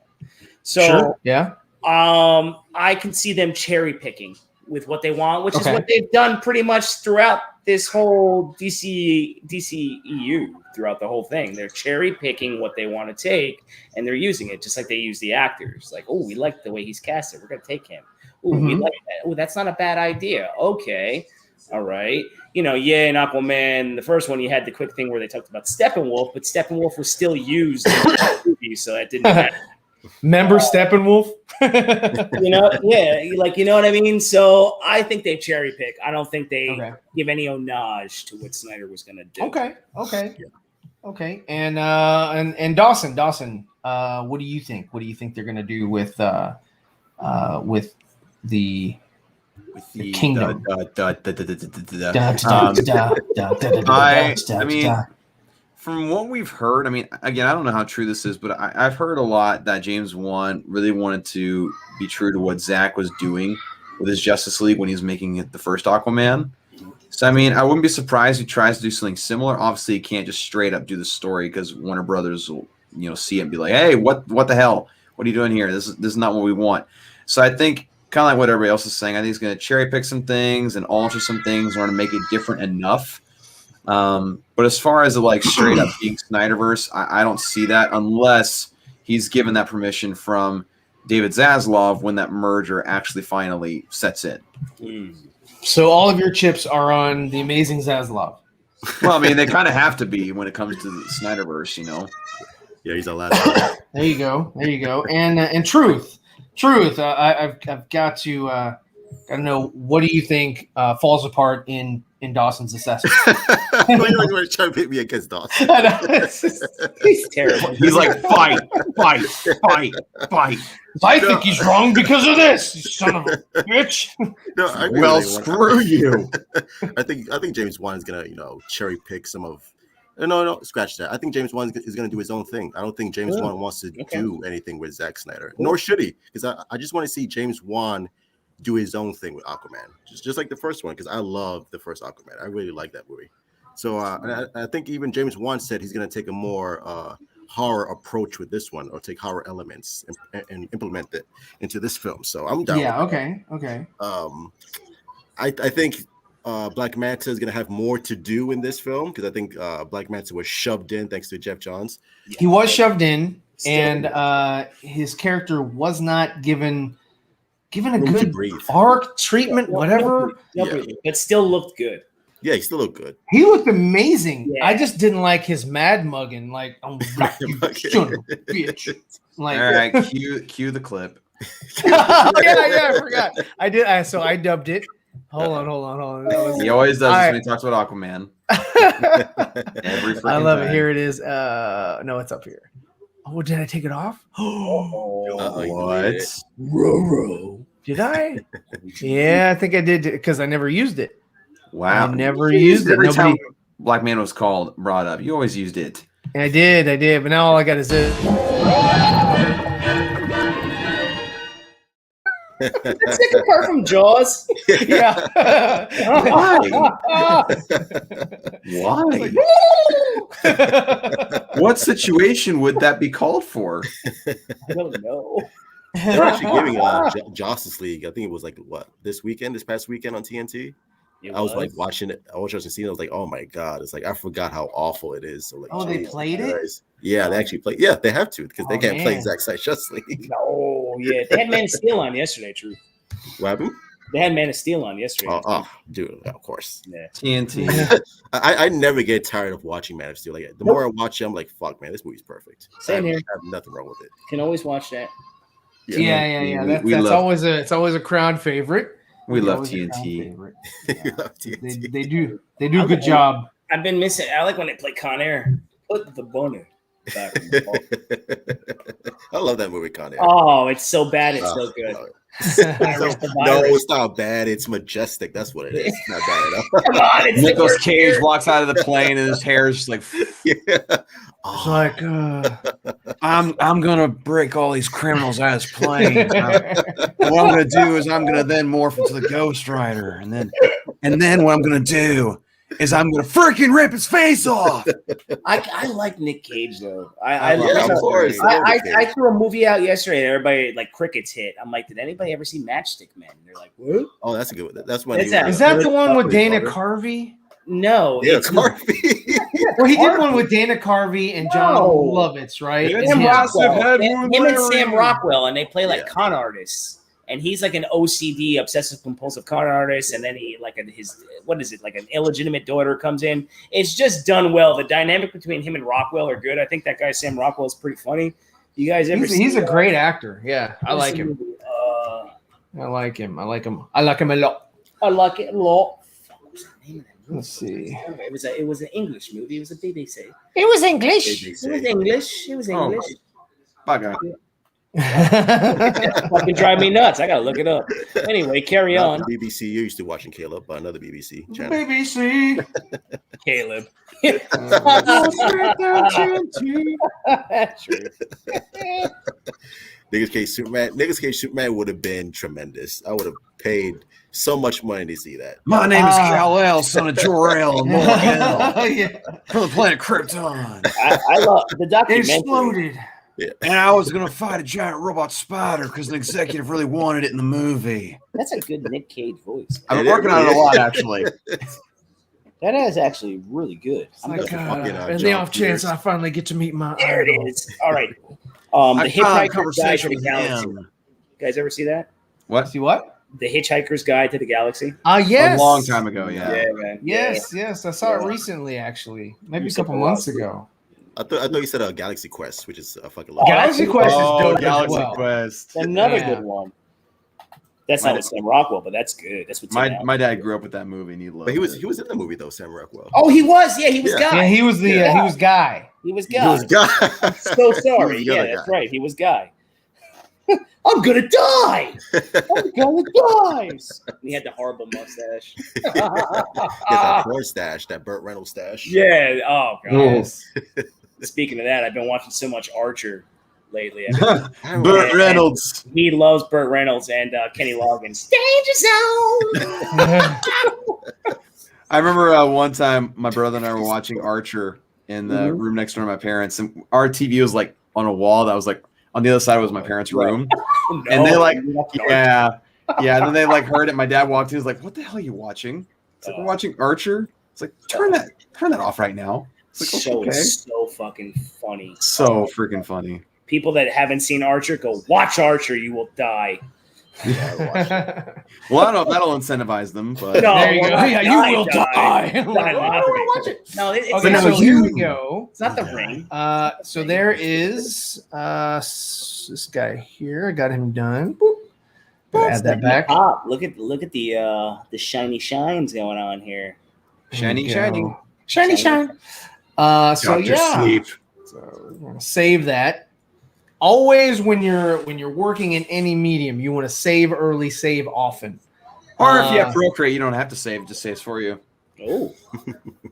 So sure. Yeah. I can see them cherry picking with what they want, which is what they've done pretty much throughout this whole DCEU, throughout the whole thing. They're cherry picking what they want to take, and they're using it just like they use the actors. Like, oh, we like the way he's casted. We're going to take him. Oh, we like that. Oh, that's not a bad idea. Okay. All right. In Aquaman, the first one, you had the quick thing where they talked about Steppenwolf, but Steppenwolf was still used in the movie, so that didn't matter. Remember Steppenwolf? You know what I mean? So I think they cherry pick. I don't think they give any homage to what Snyder was going to do. Okay. And Dawson, what do you think? What do you think they're going to do with the kingdom? I mean, from what we've heard, I mean, again, I don't know how true this is, but I've heard a lot that James Wan really wanted to be true to what Zack was doing with his Justice League when he was making it the first Aquaman. So, I mean, I wouldn't be surprised if he tries to do something similar. Obviously, he can't just straight up do the story because Warner Brothers will, see it and be like, hey, what the hell? What are you doing here? This is not what we want. So I think, kind of like what everybody else is saying, I think he's going to cherry pick some things and alter some things in order to make it different enough. But as far as like straight up being Snyderverse, I don't see that unless he's given that permission from David Zaslav when that merger actually finally sets in. So all of your chips are on the amazing Zaslav. Well, I mean, they kind of have to be when it comes to the Snyderverse, Yeah, he's our last. There you go. And truth. I've got to know, what do you think falls apart in Dawson's assessment? You want to try to pit me against Dawson? He's terrible. He's like, fight. I think he's wrong because of this, you son of a bitch. No, I agree well, with you. screw you. I think James Wan is gonna, cherry pick some of. No, scratch that. I think James Wan is gonna do his own thing. I don't think James Wan wants to do anything with Zack Snyder, nor should he, because I just want to see James Wan do his own thing with Aquaman, just like the first one, because I love the first Aquaman. I really like that movie. So I think even James Wan said he's going to take a more horror approach with this one, or take horror elements and implement it into this film. So I'm down. Yeah. With that. Okay. I think Black Manta is going to have more to do in this film, because I think Black Manta was shoved in thanks to Jeff Johns. He was shoved in, and his character was not given a good arc, treatment, whatever. But still looked good. Yeah, he still looked good. He looked amazing. Yeah. I just didn't like his mad mugging. Like, I'm black, you son of a bitch. Like, All right, cue the clip. yeah, I forgot. I did. So I dubbed it. Hold on. That was- He always does All this right. when he talks about Aquaman. Every freaking I love time. it. Here it is. No, it's up here. Oh, did I take it off? What? Roro. Did I? Yeah, I think I did because I never used it. Wow. I never used it. Every Nobody. time Black Man was brought up, you always used it. I did. But now all I got is this. That's like a part from Jaws. Yeah. Why? What situation would that be called for? I don't know. They're actually giving Justice League. I think it was like this past weekend on TNT. I was like watching it. I was watching the scene. I was like, oh my god! It's like I forgot how awful it is. So like, Oh, they played it? Yeah, they actually played. Yeah, they have to because they can't play man. Zack Snyder's Justice League. No, yeah, they had Man of Steel on yesterday. True, What happened? they had Man of Steel on yesterday. Oh, dude, of course. Yeah. TNT. I never get tired of watching Man of Steel. Like the more I watch it, I'm like, fuck, man, this movie's perfect. Same here. I have nothing wrong with it. Can always watch that. Yeah. We That's love- always a crowd favorite. We love Always a crowd TNT. favorite. You love TNT. They do a good job. I've been missing. I like when they play Con Air. Put the boner back in the ball. I love that movie, Con Air. Oh, it's so bad. It's so good. No. Iris the No, Virus. it's not bad. It's majestic. That's what it is. It's not bad at all. Come on, it's the Nicolas worst. Cage walks out of the plane and his hair is just like, Yeah. It's Oh, like I'm gonna break all these criminals out of his plane. What I'm gonna do is I'm gonna then morph into the Ghost Rider, and then what I'm gonna do is I'm gonna freaking rip his face off. I like Nick Cage though. I yeah, of course. I threw a movie out yesterday. And everybody like crickets hit. I'm like, did anybody ever see Matchstick Men? And they're like, what? Oh, that's a good one. That's when It's he was, that- is that the one with Carvey Dana daughter. Carvey? No, Yeah, it's Carvey. Well, he did one with Dana Carvey and John No. Lovitz, right? It's And Sam him. Rockwell. Head Him and wound Sam Larry. Rockwell, and they play like Yeah. con artists. And he's like an OCD, obsessive compulsive con artist, and then he like his what is it, like an illegitimate daughter comes in. It's just done well. The dynamic between him and Rockwell are good. I think that guy Sam Rockwell is pretty funny. You guys ever? He's a great actor. Yeah, I like him. I I like him. I like him a lot. like it a lot. What was the name of that movie? Let's see. It was an English movie. It was a BBC. It was English. It was English. It was Oh. English. Bugger. Fucking drive me nuts. I gotta look it up. Anyway, carry Not on, the BBC you're used to watching, Caleb, but another BBC channel. BBC. Caleb. True. Nicolas Cage Superman would have been tremendous. I would have paid so much money to see that. My name is Ah. Kal-El, son of Jor-El and Mor-El, Yeah. from the planet Krypton. I love the It documentary. exploded. And I was gonna fight a giant robot spider because an executive really wanted it in the movie. That's a good Nick Cage voice. I've been working on it a lot, actually. That is actually really good. It's like, fucking, in the John off chance Pierce. I finally get to meet my There it idol. is. All right. The I found a Hitchhiker's Guide to conversation the with Galaxy. him. You guys ever see that? What? See what? The Hitchhiker's Guide to the Galaxy. Yes. A long time ago, yeah. man. Yes. I saw it Yeah. recently, actually. Maybe You a said couple a lot. months ago. I thought you said a Galaxy Quest, which is a fucking Oh, Galaxy Quest is Oh, dope as Galaxy well. Quest. Another Yeah. good one. That's not with Sam Rockwell, but that's good. That's what My dad grew up with that movie, and he loved But he was it. in the movie though, Sam Rockwell. Oh, he was. Yeah, he was Yeah. Guy. Yeah, he was the he was Guy. He was He Guy. was God. So sorry. He was the Yeah, other that's guy. right. He was Guy. I'm gonna die. I'm gonna die. And he had the horrible mustache. Get that porn stash, that Burt Reynolds stash. Yeah. Oh god. Yes. Speaking of that, I've been watching so much Archer lately. Burt Reynolds. He loves Burt Reynolds and Kenny Loggins. Danger Zone. I remember one time my brother and I were watching Archer in the room next door to my parents, and our TV was like on a wall that was like on the other side was my parents' room. And they like, yeah. And then they like heard it. My dad walked in. He was like, "What the hell are you watching?" It's like, "We're watching Archer." It's like, turn that off right now. It's like, so okay. so fucking funny. So freaking funny. People that haven't seen Archer, go watch Archer. You will die. Well, I don't know if that'll incentivize them, but No, There you go. well, Yeah, you will die. Die laughing. Watch it. No, it's Okay, not so the here ring. we go. It's not the ring. So there is this guy here. I got him done. Boop. Gotta add that back. Pop. Look at the shiny shines going on here. Shiny, There you shiny. go. Shiny, shine. So Dr. yeah. Sleep. So we're gonna save that. Always when you're working in any medium, you want to save early, save often. Or if you have Procreate, you don't have to save; it just saves for you. Oh,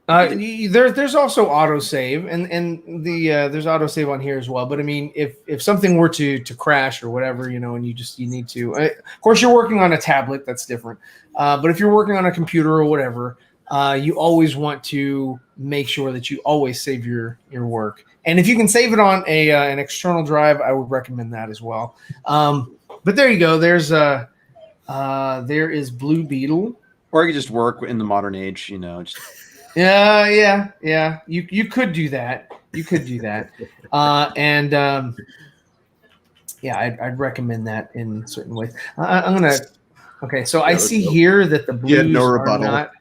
There's also autosave, and there's autosave on here as well. But I mean, if something were to crash or whatever, and you need to. Of course, you're working on a tablet, that's different. But if you're working on a computer or whatever, you always want to make sure that you always save your work. And if you can save it on an external drive, I would recommend that as well. But there you go. There is Blue Beetle. Or you could just work in the modern age, Just... Yeah. You could do that. I'd recommend that in certain ways. I'm gonna. Okay, so I see here that the blues are not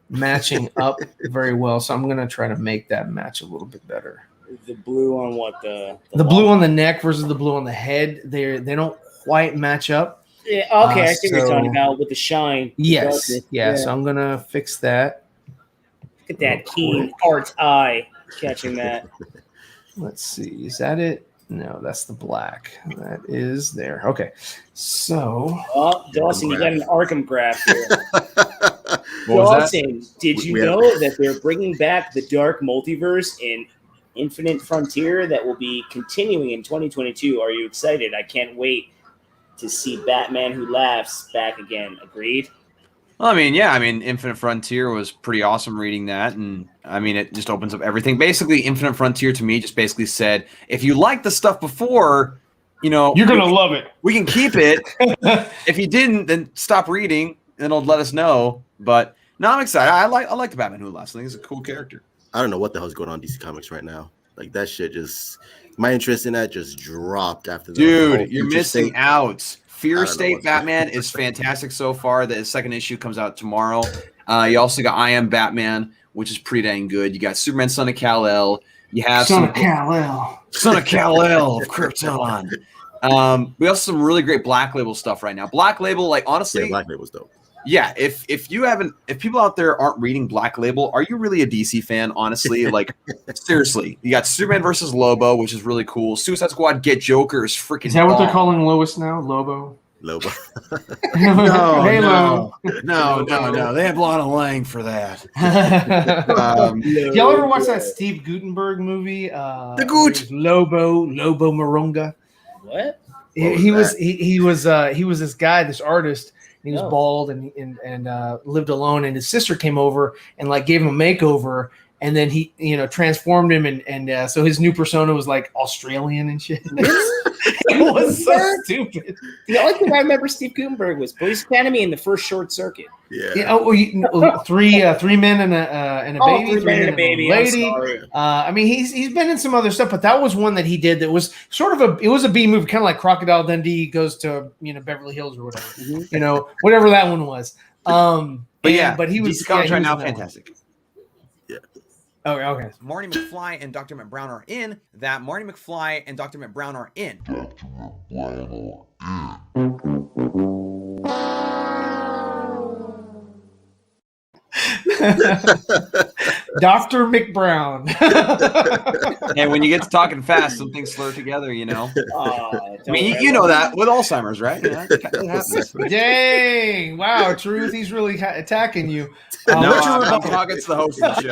matching up very well, so I'm gonna try to make that match a little bit better. the blue on what the blue on the neck versus the blue on the head. They don't quite match up. Yeah, okay, I see what you're talking about with the shine. Yes, darkness. yeah. So I'm gonna fix that. Look at that keen art's eye catching that. Let's see. Is that it? No, that's the black. That is there. Okay. So. Oh, Dawson, you got an Arkham graph here. What was Dawson, did you know that they're bringing back the Dark Multiverse in Infinite Frontier that will be continuing in 2022? Are you excited? I can't wait to see Batman Who Laughs back again. Agreed? Well, I mean, yeah. I mean, Infinite Frontier was pretty awesome reading that. And, I mean, it just opens up everything. Basically, Infinite Frontier to me just basically said, if you liked the stuff before, you're going to love it. We can keep it. If you didn't, then stop reading. And it'll let us know. But, no, I'm excited. I like the Batman Who Laughs. I think he's a cool character. I don't know what the hell's going on in DC Comics right now. Like, that shit just... My interest in that just dropped after that. Dude, you're missing out. Fear State Batman is fantastic so far. The second issue comes out tomorrow. You also got I Am Batman, which is pretty dang good. You got Superman, Son of Kal-El. You have Son of Kal-El of Krypton. We also have some really great Black Label stuff right now. Black Label, like honestly, yeah, Black Label's dope. Yeah, if people out there aren't reading Black Label, are you really a DC fan? Honestly, like seriously, you got Superman versus Lobo, which is really cool. Suicide Squad Get Joker is freaking. Is that what they're calling Lois now? Lobo. No. Halo. No. They have Lana Lang for that. Y'all ever watch that Steve Gutenberg movie? The Goot. Lobo Moronga. What? He was this guy, this artist. He was bald and lived alone, and his sister came over and like gave him a makeover, and then he transformed him, and so his new persona was like Australian and shit. It was so stupid. The only thing I remember Steve Gutenberg was Police Academy and the first Short Circuit. Yeah. Three men and a baby. 3 men and a baby. Lady. I mean, he's been in some other stuff, but that was one that he did that was sort of it was a B movie, kind of like Crocodile Dundee goes to Beverly Hills or whatever. Mm-hmm. Whatever that one was. But he was DC Comics right now fantastic. Yeah. Oh, okay. Marty McFly and Dr. McBrown are in. That Marty McFly and Dr. McBrown are in. Dr. McBrown. And when you get to talking fast, some things slur together, I mean, you know that with Alzheimer's, right? Yeah, it happens. Dang. Wow, Truth, he's really attacking you. No, I'm talking to the host of the show.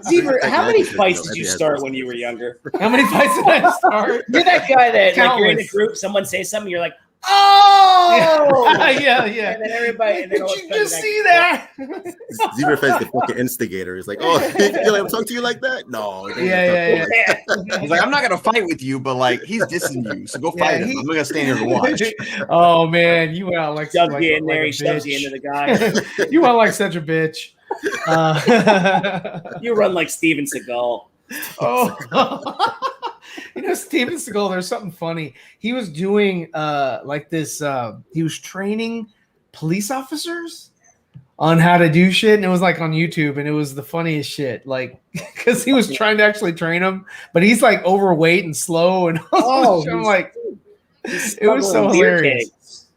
Zeever, how many fights did you start when you were younger? How many fights did I start? You're that guy that like, you're in a group, someone says something, you're like, oh! Yeah. And then everybody... Did you just see that? Zeeverfett's the fucking instigator. He's like, oh, I'm talking to you like that? No. Yeah. He's like, I'm not going to fight with you, but like, he's dissing you, so go fight him. I'm going to stand here to watch. Oh, man, you went out like shoves you in there, he shoves you into the guy. You went like such a bitch. You run like Steven Seagal. Oh. Steven Seagal, there's something funny. He was doing like this, he was training police officers on how to do shit, and it was like on YouTube, and it was the funniest shit. Like, because he was trying to actually train them, but he's like overweight and slow, and all this shit. I'm like, it was so hilarious.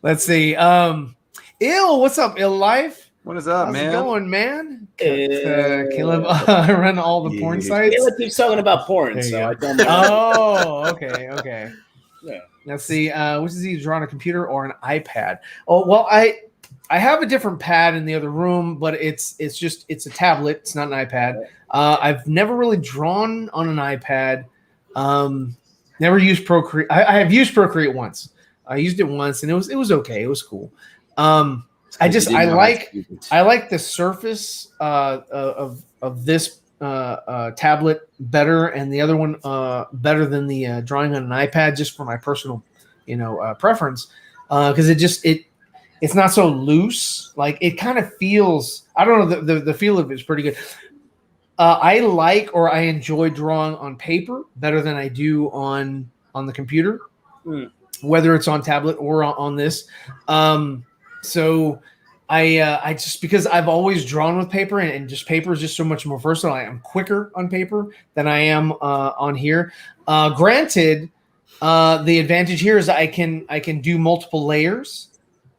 Let's see. Ill, what's up, Ill Life? What is up, How's man? it going, man? Caleb, I run all the porn sites. Caleb keeps talking about porn, There you so go. I don't know. Oh, okay. Yeah. Let's see. Which is he draw on a computer or an iPad? Oh, well, I have a different pad in the other room, but it's a tablet. It's not an iPad. I've never really drawn on an iPad. Never used Procreate. I have used Procreate once. I used it once, and it was okay. It was cool. I like the surface of this tablet better, and the other one better than the drawing on an iPad, just for my personal preference, because it's not so loose. Like, it kind of feels, I don't know, the feel of it is pretty good. I enjoy drawing on paper better than I do on the computer, whether it's on tablet or on this. So I just, because I've always drawn with paper, and just paper is just so much more versatile. I am quicker on paper than I am on here. Granted, the advantage here is I can do multiple layers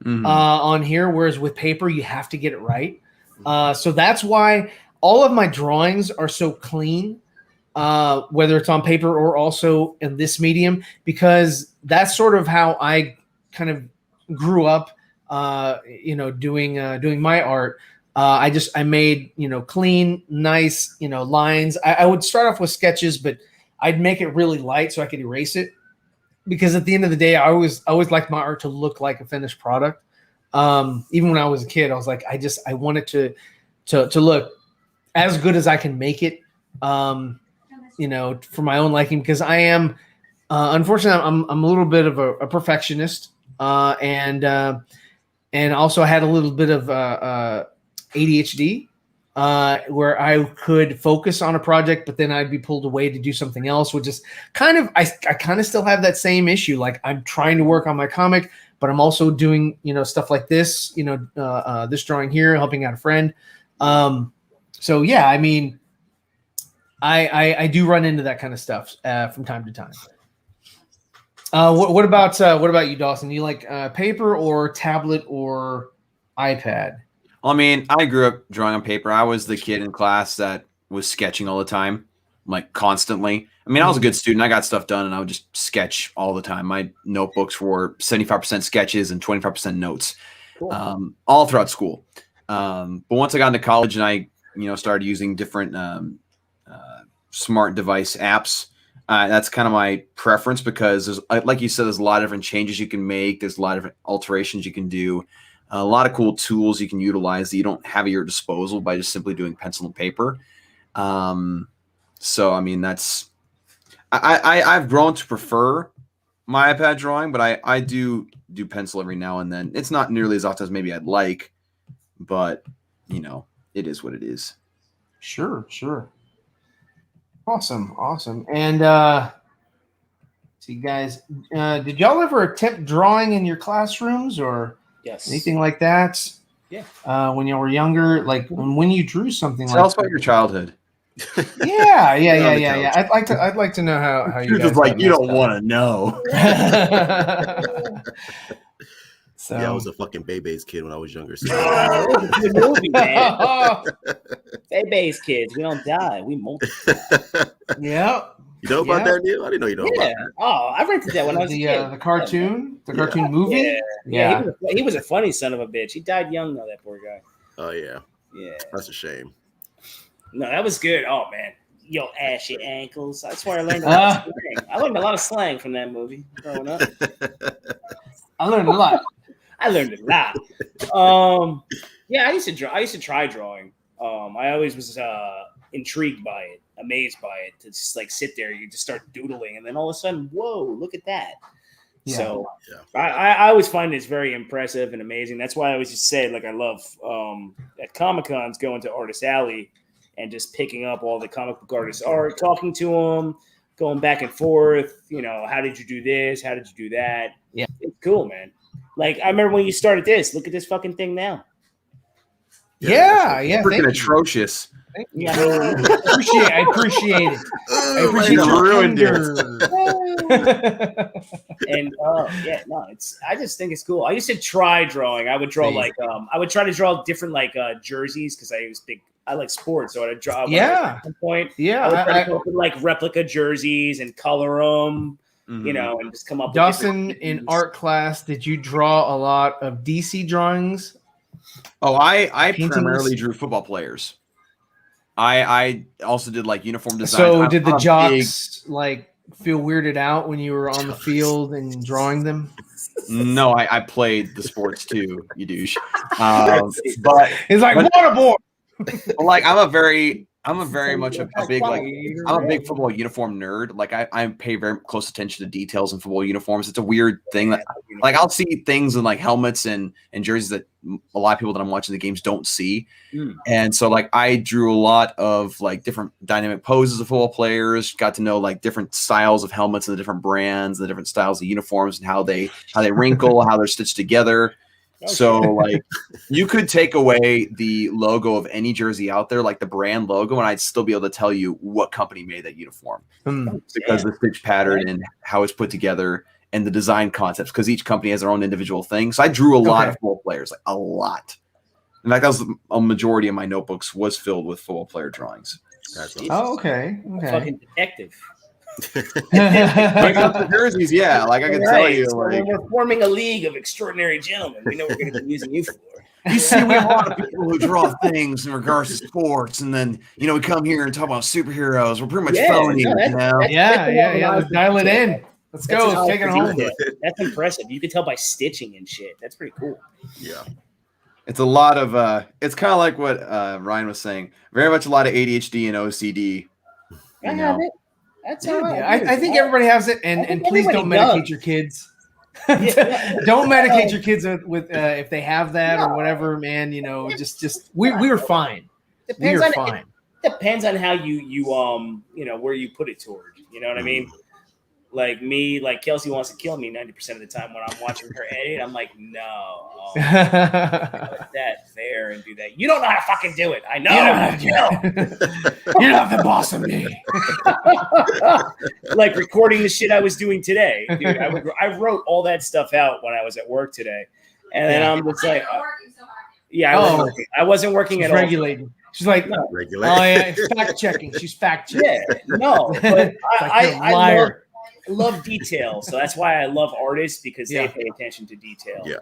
on here, whereas with paper you have to get it right. So that's why all of my drawings are so clean, whether it's on paper or also in this medium, because that's sort of how I kind of grew up. Doing my art. I made, clean, nice, lines. I would start off with sketches, but I'd make it really light so I could erase it, because at the end of the day, I always liked my art to look like a finished product. Even when I was a kid, I was like, I want it to look as good as I can make it, for my own liking, because I am, unfortunately, I'm a little bit of a perfectionist, and also I had a little bit of ADHD, where I could focus on a project, but then I'd be pulled away to do something else, which is kind of, I kind of still have that same issue. Like, I'm trying to work on my comic, but I'm also doing, stuff like this, this drawing here, helping out a friend. So yeah, I mean, I do run into that kind of stuff from time to time. What about you, Dawson? Do you like paper or tablet or iPad? I mean, I grew up drawing on paper. I was the kid in class that was sketching all the time, like constantly. I mean, I was a good student. I got stuff done, and I would just sketch all the time. My notebooks were 75% sketches and 25% notes, all throughout school. But once I got into college and I, started using different smart device apps, that's kind of my preference, because there's, like you said, there's a lot of different changes you can make. There's a lot of different alterations you can do. A lot of cool tools you can utilize that you don't have at your disposal by just simply doing pencil and paper. So, I mean, I've grown to prefer my iPad drawing, but I do pencil every now and then. It's not nearly as often as maybe I'd like, but, it is what it is. Sure. Awesome. And see, guys, did y'all ever attempt drawing in your classrooms or anything like that? Yeah. When you were younger, like when you drew something Tell us about your childhood. Yeah. I'd like to know how you guys like, you don't want to know. So, yeah, I was a fucking Bebe's kid when I was younger. So. Good movie, man. Bebe's kids, we don't die, we multiply. Yeah. You know about that, Neil? I didn't know you know about that. Oh, I rented that when I was a kid. The cartoon, cartoon movie. Yeah. He was a funny son of a bitch. He died young though, that poor guy. Oh yeah. Yeah. That's a shame. No, that was good. Oh man. Yo, ashy ankles. That's where I learned a lot of slang. I learned a lot of slang from that movie growing up. I learned a lot. Yeah, I used to draw. I used to try drawing. I always was intrigued by it, amazed by it. To just like sit there, you just start doodling, and then all of a sudden, whoa, look at that. Yeah. So I always find it's very impressive and amazing. That's why I always just say, like, I love at Comic Cons going to Artist Alley and just picking up all the comic book artists' art, talking to them, going back and forth. How did you do this? How did you do that? Yeah. It's cool, man. Like, I remember when you started this. Look at this fucking thing now. Yeah. Freaking Thank you. atrocious. Thank you. I appreciate it. I appreciate I your ruined it. And I just think it's cool. I used to try drawing. I would draw I would try to draw different jerseys because I like sports, so I'd draw. Yeah. At some point, Yeah. I would try to come up with replica jerseys and color them. And just come up. Dawson, with in art class, did you draw a lot of DC drawings? Oh, I Paintings? primarily drew football players. I also did uniform design. So did the jocks feel weirded out when you were on the field and drawing them? No, I played the sports too, you douche. But it's like waterboard. I'm a very much a big I'm a big football uniform nerd. I pay very close attention to details in football uniforms. It's a weird thing that I'll see things in helmets and jerseys that a lot of people that I'm watching the games don't see. And so I drew a lot of different dynamic poses of football players, got to know different styles of helmets and the different brands, the different styles of uniforms and how they wrinkle, how they're stitched together. So you could take away the logo of any jersey out there, the brand logo, and I'd still be able to tell you what company made that uniform because the stitch pattern and how it's put together and the design concepts, because each company has their own individual thing. So I drew a lot of football players, a lot. In fact, that was a majority of my notebooks was filled with football player drawings. Oh, okay. Fucking detective. When it comes to jerseys, yeah, I can tell you. So when we're forming a league of extraordinary gentlemen, we know we're going to be using you for. You see, we have a lot of people who draw things in regards to sports, and then we come here and talk about superheroes. We're pretty much phony, Let's dial it in. Let's go. Let's take it home. That's impressive. You can tell by stitching and shit. That's pretty cool. Yeah. It's a lot of it's kind of like what Ryan was saying. Very much a lot of ADHD and OCD. I have it. That's all right. I think everybody has it, and please don't medicate your kids. Don't medicate your kids with if they have that or whatever, man. Just we were fine. We were fine. It depends on how you where you put it toward. You know what I mean? Like me, Kelsey wants to kill me 90% of the time when I'm watching her edit. I'm like, no, put that there and do that. You don't know how to fucking do it. I know. You're not the boss of me. Recording the shit I was doing today, dude. I wrote all that stuff out when I was at work today, and then I'm just like, I wasn't working at all. Regulating. She's like, no. Regulating. Oh yeah, fact checking. She's fact checking. Yeah, no, but I love detail, so that's why I love artists because they pay attention to detail. Yeah.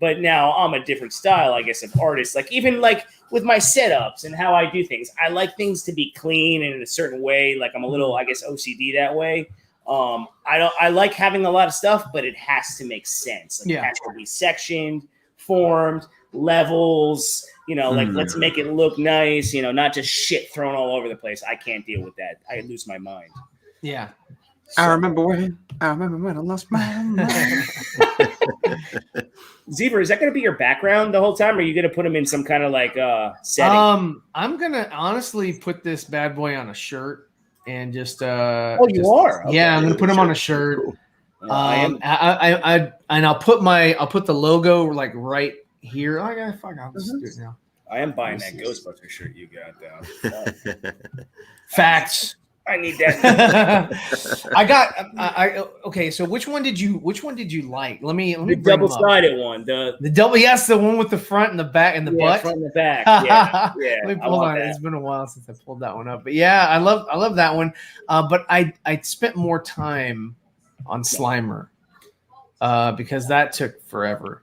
But now I'm a different style, I guess, of artist. Even with my setups and how I do things, I like things to be clean and in a certain way. I'm a little, I guess, OCD that way. I like having a lot of stuff, but it has to make sense. It has to be sectioned, formed, levels. Let's make it look nice. Not just shit thrown all over the place. I can't deal with that. I lose my mind. Yeah. I remember when I lost my mind. Zeever, is that going to be your background the whole time, or are you going to put him in some kind of setting? I'm going to honestly put this bad boy on a shirt and just. You are? Okay. Yeah, I'm going to put him on a shirt. Cool. I'll put the logo right here. I'll just do it now. I am buying that Ghostbuster shirt you got though. Facts. I need that. Okay. So which one did you like? Let me the double-sided one. The double. Yes, the one with the front and the back and the butt. Front and the back. Yeah. Let me pull on. It's been a while since I pulled that one up, but yeah, I love that one. But I spent more time on Slimer because that took forever.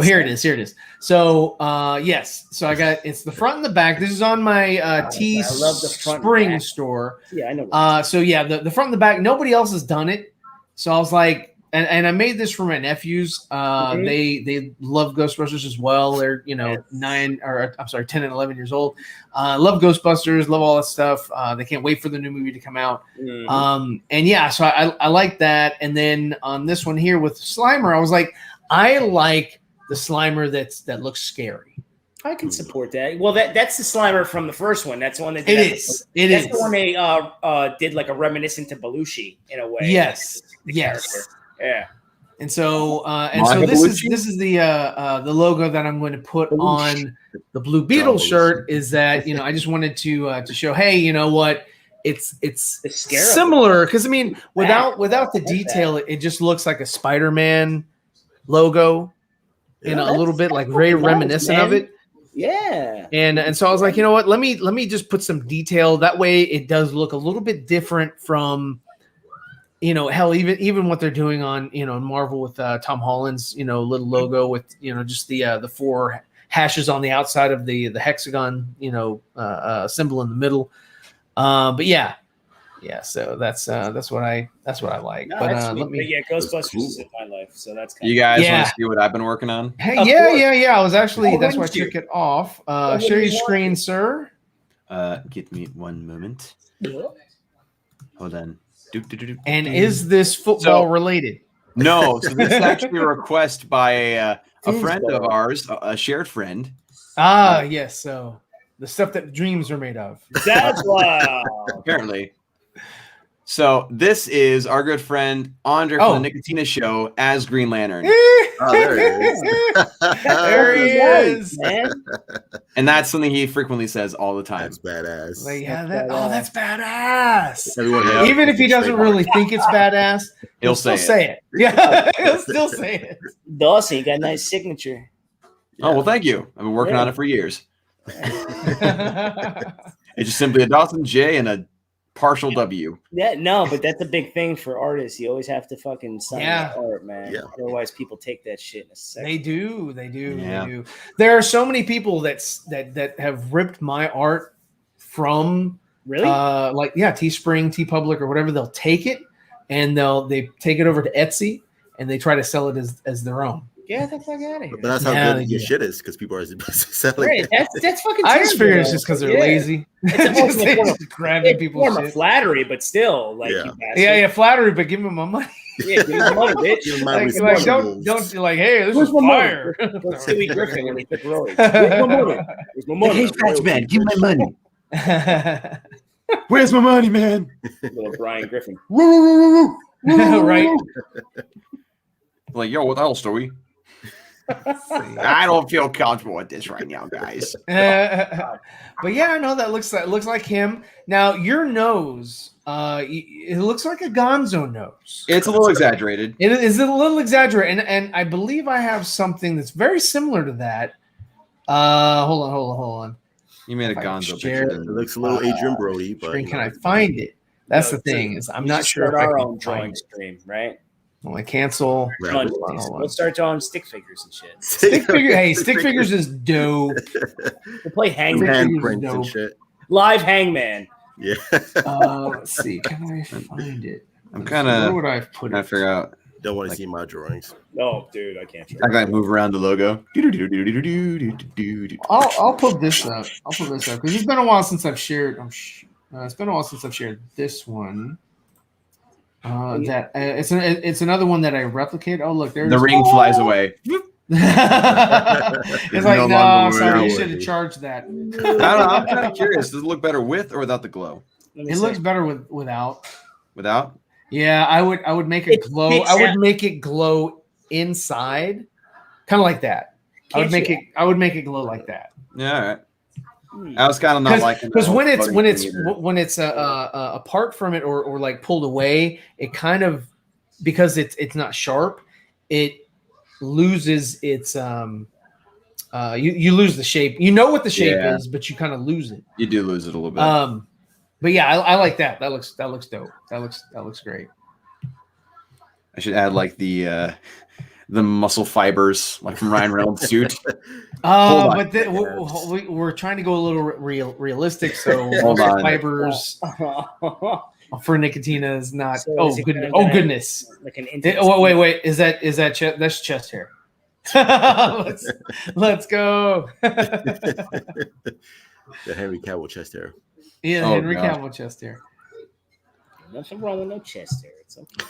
Here it is. So yes, so it's the front and the back. This is on my Spring store. Yeah, I know. So yeah, the front and the back. Nobody else has done it. So I was like, and I made this for my nephews. They love Ghostbusters as well. They're 10 and 11 years old. Love Ghostbusters. Love all that stuff. They can't wait for the new movie to come out. And yeah, so I like that. And then on this one here with Slimer, I was like, I like the Slimer that looks scary. I can support that. Well, that's the Slimer from the first one. That's the one that It did is. That's the one they did like a reminiscent to Belushi in a way. Yes. The Yes. character. Yeah. And so Monica this Bellucci? is the logo that I'm going to put Belushi. on the Blue Beetle Belushi. shirt. Is that I just wanted to show, hey, you know what? It's The scarab. similar because I mean without the like detail, it just looks like a Spider-Man logo, a little bit like very fucking nice, reminiscent of man. it. Yeah. And so I was like, you know what? Let me just put some detail. That way, it does look a little bit different from, hell, even what they're doing on Marvel with Tom Holland's little logo with just the 4 hashes on the outside of the hexagon symbol in the middle. But yeah. So that's what I like. No, but that's let sweet. me. But yeah, Ghostbusters cool. is in my life, so that's kind You guys Yeah. want to see what I've been working on? Hey, Of yeah. course. I was actually Oh, that's why I wouldn't you? took it off. wouldn't Share your you want screen, to? sir. Give me one moment. of. Hold on. And is this football related? No, so this is actually a request by a friend of Foosball. ours, a shared friend. Yes. So the stuff that dreams are made of. That's wow. Apparently. So this is our good friend Andre from the Nicotina Show as Green Lantern. Oh, there it is. There he is. Man. And that's something he frequently says all the time. That's badass. Like, yeah, That's that's badass. Everyone Yeah. knows Even if he it's doesn't trademark. really think it's badass, He'll still say say it. Yeah, he'll still say it. Dawson, you got a nice signature. Oh, well, thank you. I've been working Yeah. on it for years. It's just simply a Dawson J and a partial W. Yeah, no, but that's a big thing for artists. You always have to fucking sign Yeah. the art, man. Yeah. Otherwise, people take that shit in a second. They do. Yeah. They do. There are so many people that have ripped my art from Really? Teespring, TeePublic, or whatever. They'll take it and they take it over to Etsy and they try to sell it as their own. Get the fuck out of here. But that's how Yeah, good your yeah. shit is because people are selling Right, it. that's fucking I just terrible, figured it's though. just because they're Yeah. lazy. It's They form of- just grabbing It's people's form of shit. flattery, but still, like, Yeah. you bastard. Yeah, flattery, but give me my money. Yeah, give me the money, bitch. Give me my Like, receivables. don't be like, hey, this Where's is my money? fire. Don't Stewie Griffin when he took roids. Where's my money? Where's my money? man, give me my money. Right. Where's my money, man? Little Brian Griffin. Like, yo, what else, Stewie? I don't feel comfortable with this right now, guys. But yeah, no, that looks like him. Now your nose, it looks like a Gonzo nose. It's a little exaggerated. It is a little exaggerated, and I believe I have something that's very similar to that. Hold on. You made a If I Gonzo share- picture. It didn't looks a little Adrian Brody, but Screen, can I find it? That's the thing is I'm We not should sure if start I our can own find drawing it. stream, right? Well, I cancel. Yeah, Hold hold on, on. Let's start drawing stick figures and shit. Stick figure. Hey, stick figures is dope. We'll play Some Hangman. handprints dope. and shit. Live Hangman. Yeah. Let's see. Can I find it? I'm Where kind would I put of it? figure out. Don't want to see my drawings. Oh, dude, I can't. I gotta move around the logo. I'll put this up. Because it's been a while since I've shared. It's been a while since I've shared this one. It's another one that I replicate. Oh look, there's The ring flies away. It's like, no no, longer sorry, you worthy. should have charged that. I don't know. I'm kind of curious. Does it look better with or without the glow? It looks better without. Without? Yeah, I would make it glow. I would make it glow inside, kind of like that. I would make it glow like that. Yeah, all right. I was kind of not liking because when it's floating apart from it or like pulled away, it kind of, because it's not sharp, it loses its you lose the shape. You know what the shape is, but you kind of lose it. You do lose it a little bit. But yeah, I like that. That looks dope. That looks great. I should add like the muscle fibers, like from Ryan Reynolds' suit. But we're trying to go a little realistic, so Hold on. fibers for Nicotina is not. So Oh is it goodness! gonna Oh be goodness! like an Wait! Is that that's chest hair? let's go. The Henry Cavill chest hair. Yeah, Oh, Henry God. Cavill chest hair. Nothing wrong with no chest hair. It's okay.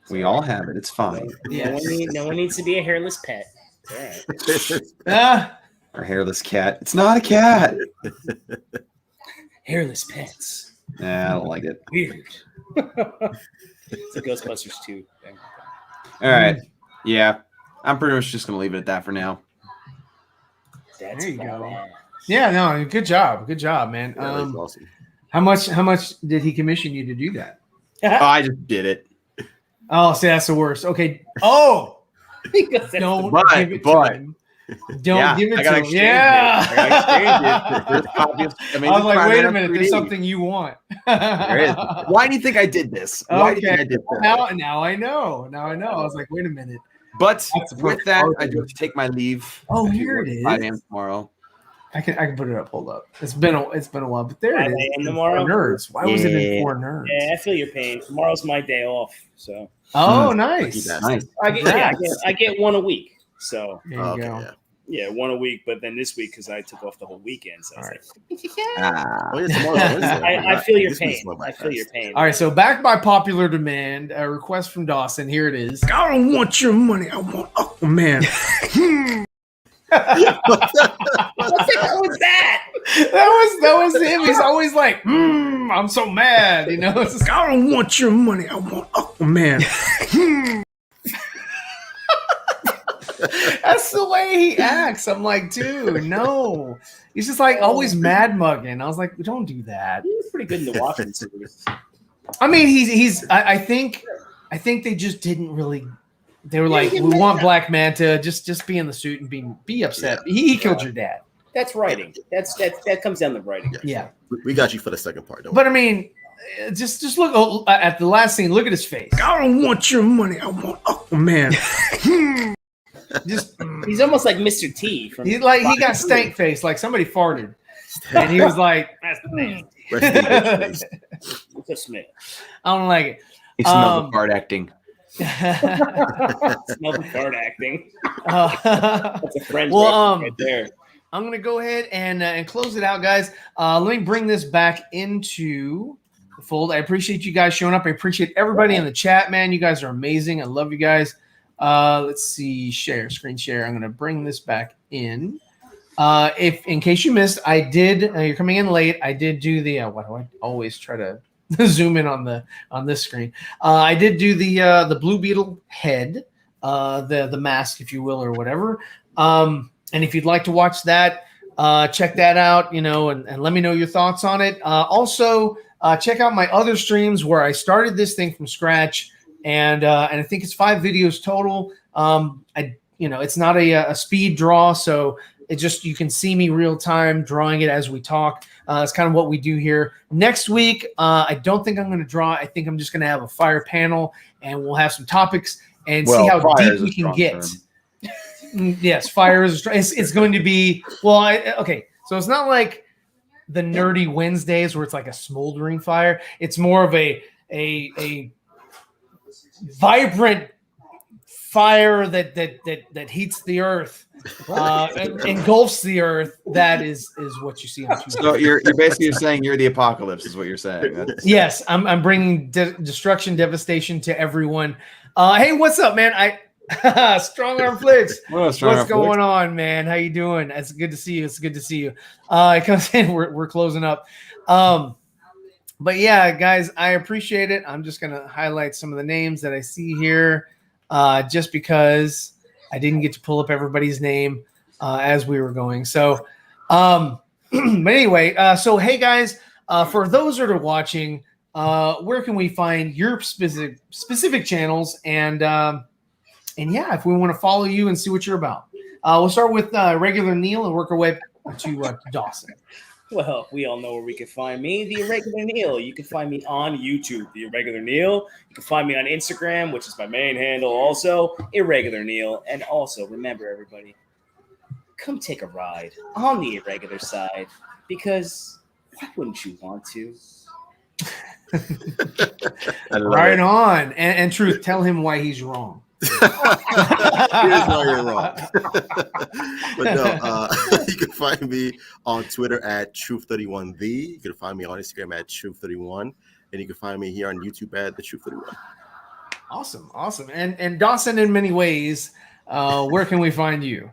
We all have it. It's fine. Yeah. No one needs to be a hairless pet. Ah, Our hairless cat. It's not a cat. Hairless pets. Nah, I don't like it. Weird. It's a Ghostbusters 2 thing. All right. Yeah. I'm pretty much just going to leave it at that for now. That's There you go. badass. yeah, no, good job, man. Yeah, that's awesome. How much did he commission you to do that? Oh, I just did it. Oh, see, that's the worst. Okay. Oh, Because that's don't But- give it but- to him. Don't give it I to gotta him. exchange Yeah. it. I gotta exchange it. There's copies. I was like, wait a minute. 3D. There's something you want. There is. Why do you think I did this? Why do you think I did that? Now I know. I was like, wait a minute. But That's with that, perfect. I do have to take my leave. Oh, I do here work it at 5 is. a.m. tomorrow. I can put it up. Hold up. It's been a while, but there it 5 is. a.m. In tomorrow? 4 Nerds. Why was it in Yeah. 4 Nerds? Yeah, I feel your pain. Tomorrow's my day off, so Oh, Lucky nice. bastard. Nice. I get one a week. So There you Okay, go. yeah. yeah, one a week. But then this week, because I took off the whole weekend, so I was Ah. Oh, yeah, tomorrow's Wednesday. I feel your This week's pain. went by I feel your fast. pain. All right, so back by popular demand, a request from Dawson. Here it is. I don't want your money. I want Aquaman. What the hell was that? that was him. He's always like, I'm so mad. You know, it's just, I don't want your money. I want Aquaman. That's the way he acts. I'm like, dude, no. He's just like always mad mugging. I was like, don't do that. He was pretty good in the Watchmen series. I mean, I think they just didn't really. They were like, he we meant want that. Black Manta. Just be in the suit and be upset. He killed your dad. That's writing. That comes down to writing. Yeah. We got you for the second part. Don't But I mean, just look at the last scene. Look at his face. I don't want your money. I want Aquaman. Just He's almost like Mr. T from. he got stank face, like somebody farted, and he was like, That's nasty. Rest in peace. What's a smell? I don't like it. He smells Um, the fart acting. Smell the fart acting. Uh, That's a French Well, reference right there. I'm gonna go ahead and close it out, guys. Let me bring this back into the fold. I appreciate you guys showing up. I appreciate everybody in the chat, man. You guys are amazing. I love you guys. Let's see, screen share. I'm gonna bring this back in. If in case you missed, I did. You're coming in late. I did do the. Why do I always try to zoom in on this screen? I did do the Blue Beetle head, the mask, if you will, or whatever. And if you'd like to watch that, check that out, and let me know your thoughts on it. Also, check out my other streams where I started this thing from scratch, and I think it's 5 videos total. It's not a speed draw, so it just you can see me real time drawing it as we talk. It's kind of what we do here. Next week, I don't think I'm going to draw. I think I'm just going to have a fire panel, and we'll have some topics and see how deep we can get. Yes, fire is it's going to be okay. So it's not like the nerdy Wednesdays where it's like a smoldering fire. It's more of a vibrant fire that heats the earth, engulfs the earth. That is what you see on Tuesday. So you're basically saying you're the apocalypse, is what you're saying. That's- Yes, I'm bringing destruction, devastation to everyone. Hey, what's up, man? Strong Arm Flicks. What's going on, man? How you doing? It's good to see you. It's good to see you. It comes in. We're closing up. But yeah, guys, I appreciate it. I'm just gonna highlight some of the names that I see here, just because I didn't get to pull up everybody's name as we were going. So, but anyway, so hey guys, for those that are watching, where can we find your specific channels and yeah, if we want to follow you and see what you're about, we'll start with regular Neil and work our way to Dawson. Well, we all know where we can find me, the Irregular Neil. You can find me on YouTube, the Irregular Neil. You can find me on Instagram, which is my main handle, also Irregular Neil. And also, remember, everybody, come take a ride on the irregular side, because why wouldn't you want to? Right on. And Truth, tell him why he's wrong. Here's why you're wrong. But no, you can find me on Twitter at Truth31The. You can find me on Instagram at Truth31, and you can find me here on YouTube at the Truth31. Awesome. And Dawson, in many ways, Where can we find you?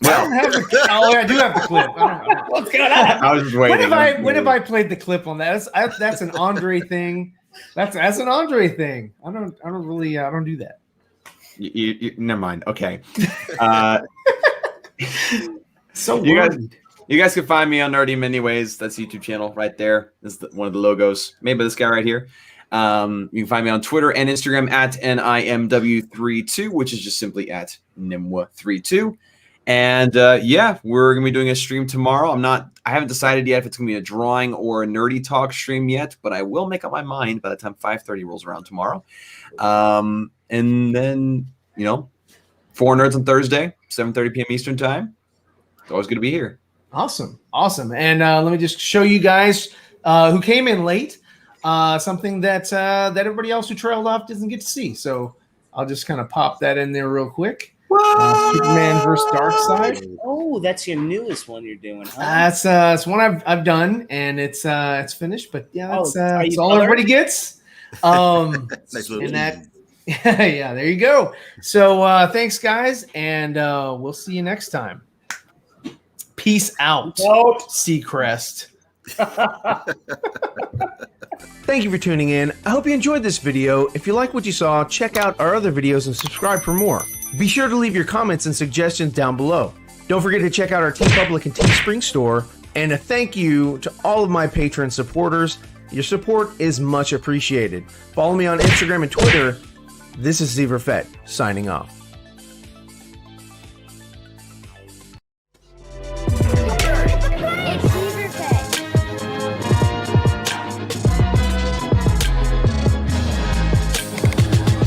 Well, I don't have the. Oh, I do have the clip. I don't. What's going on? I was just waiting. When have I played the clip on that? That's an Andre thing. That's an Andre thing. I don't do that. You never mind. Okay. So you guys can find me on Nerdy Many Ways. That's the YouTube channel right there. This is one of the logos made by this guy right here. You can find me on Twitter and Instagram at NIMW32, which is just simply at NIMWA32. And yeah, we're gonna be doing a stream tomorrow. I haven't decided yet if it's gonna be a drawing or a nerdy talk stream yet, but I will make up my mind by the time 5:30 rolls around tomorrow. And then 4 Nerds on Thursday, 7:30 p.m. Eastern time. It's always good to be here. Awesome. And let me just show you guys who came in late something that everybody else who trailed off doesn't get to see. So I'll just kind of pop that in there real quick. Superman versus Darkseid. Oh, that's your newest one you're doing, huh? That's one I've done, and it's finished. But yeah, that's all colored? everybody gets. Nice little and that, yeah, there you go. So thanks, guys, and we'll see you next time. Peace out, Seacrest. Thank you for tuning in. I hope you enjoyed this video. If you like what you saw, check out our other videos and subscribe for more. Be sure to leave your comments and suggestions down below. Don't forget to check out our TeePublic and Teespring store. And a thank you to all of my Patreon supporters. Your support is much appreciated. Follow me on Instagram and Twitter. This is Zeeverfett signing off.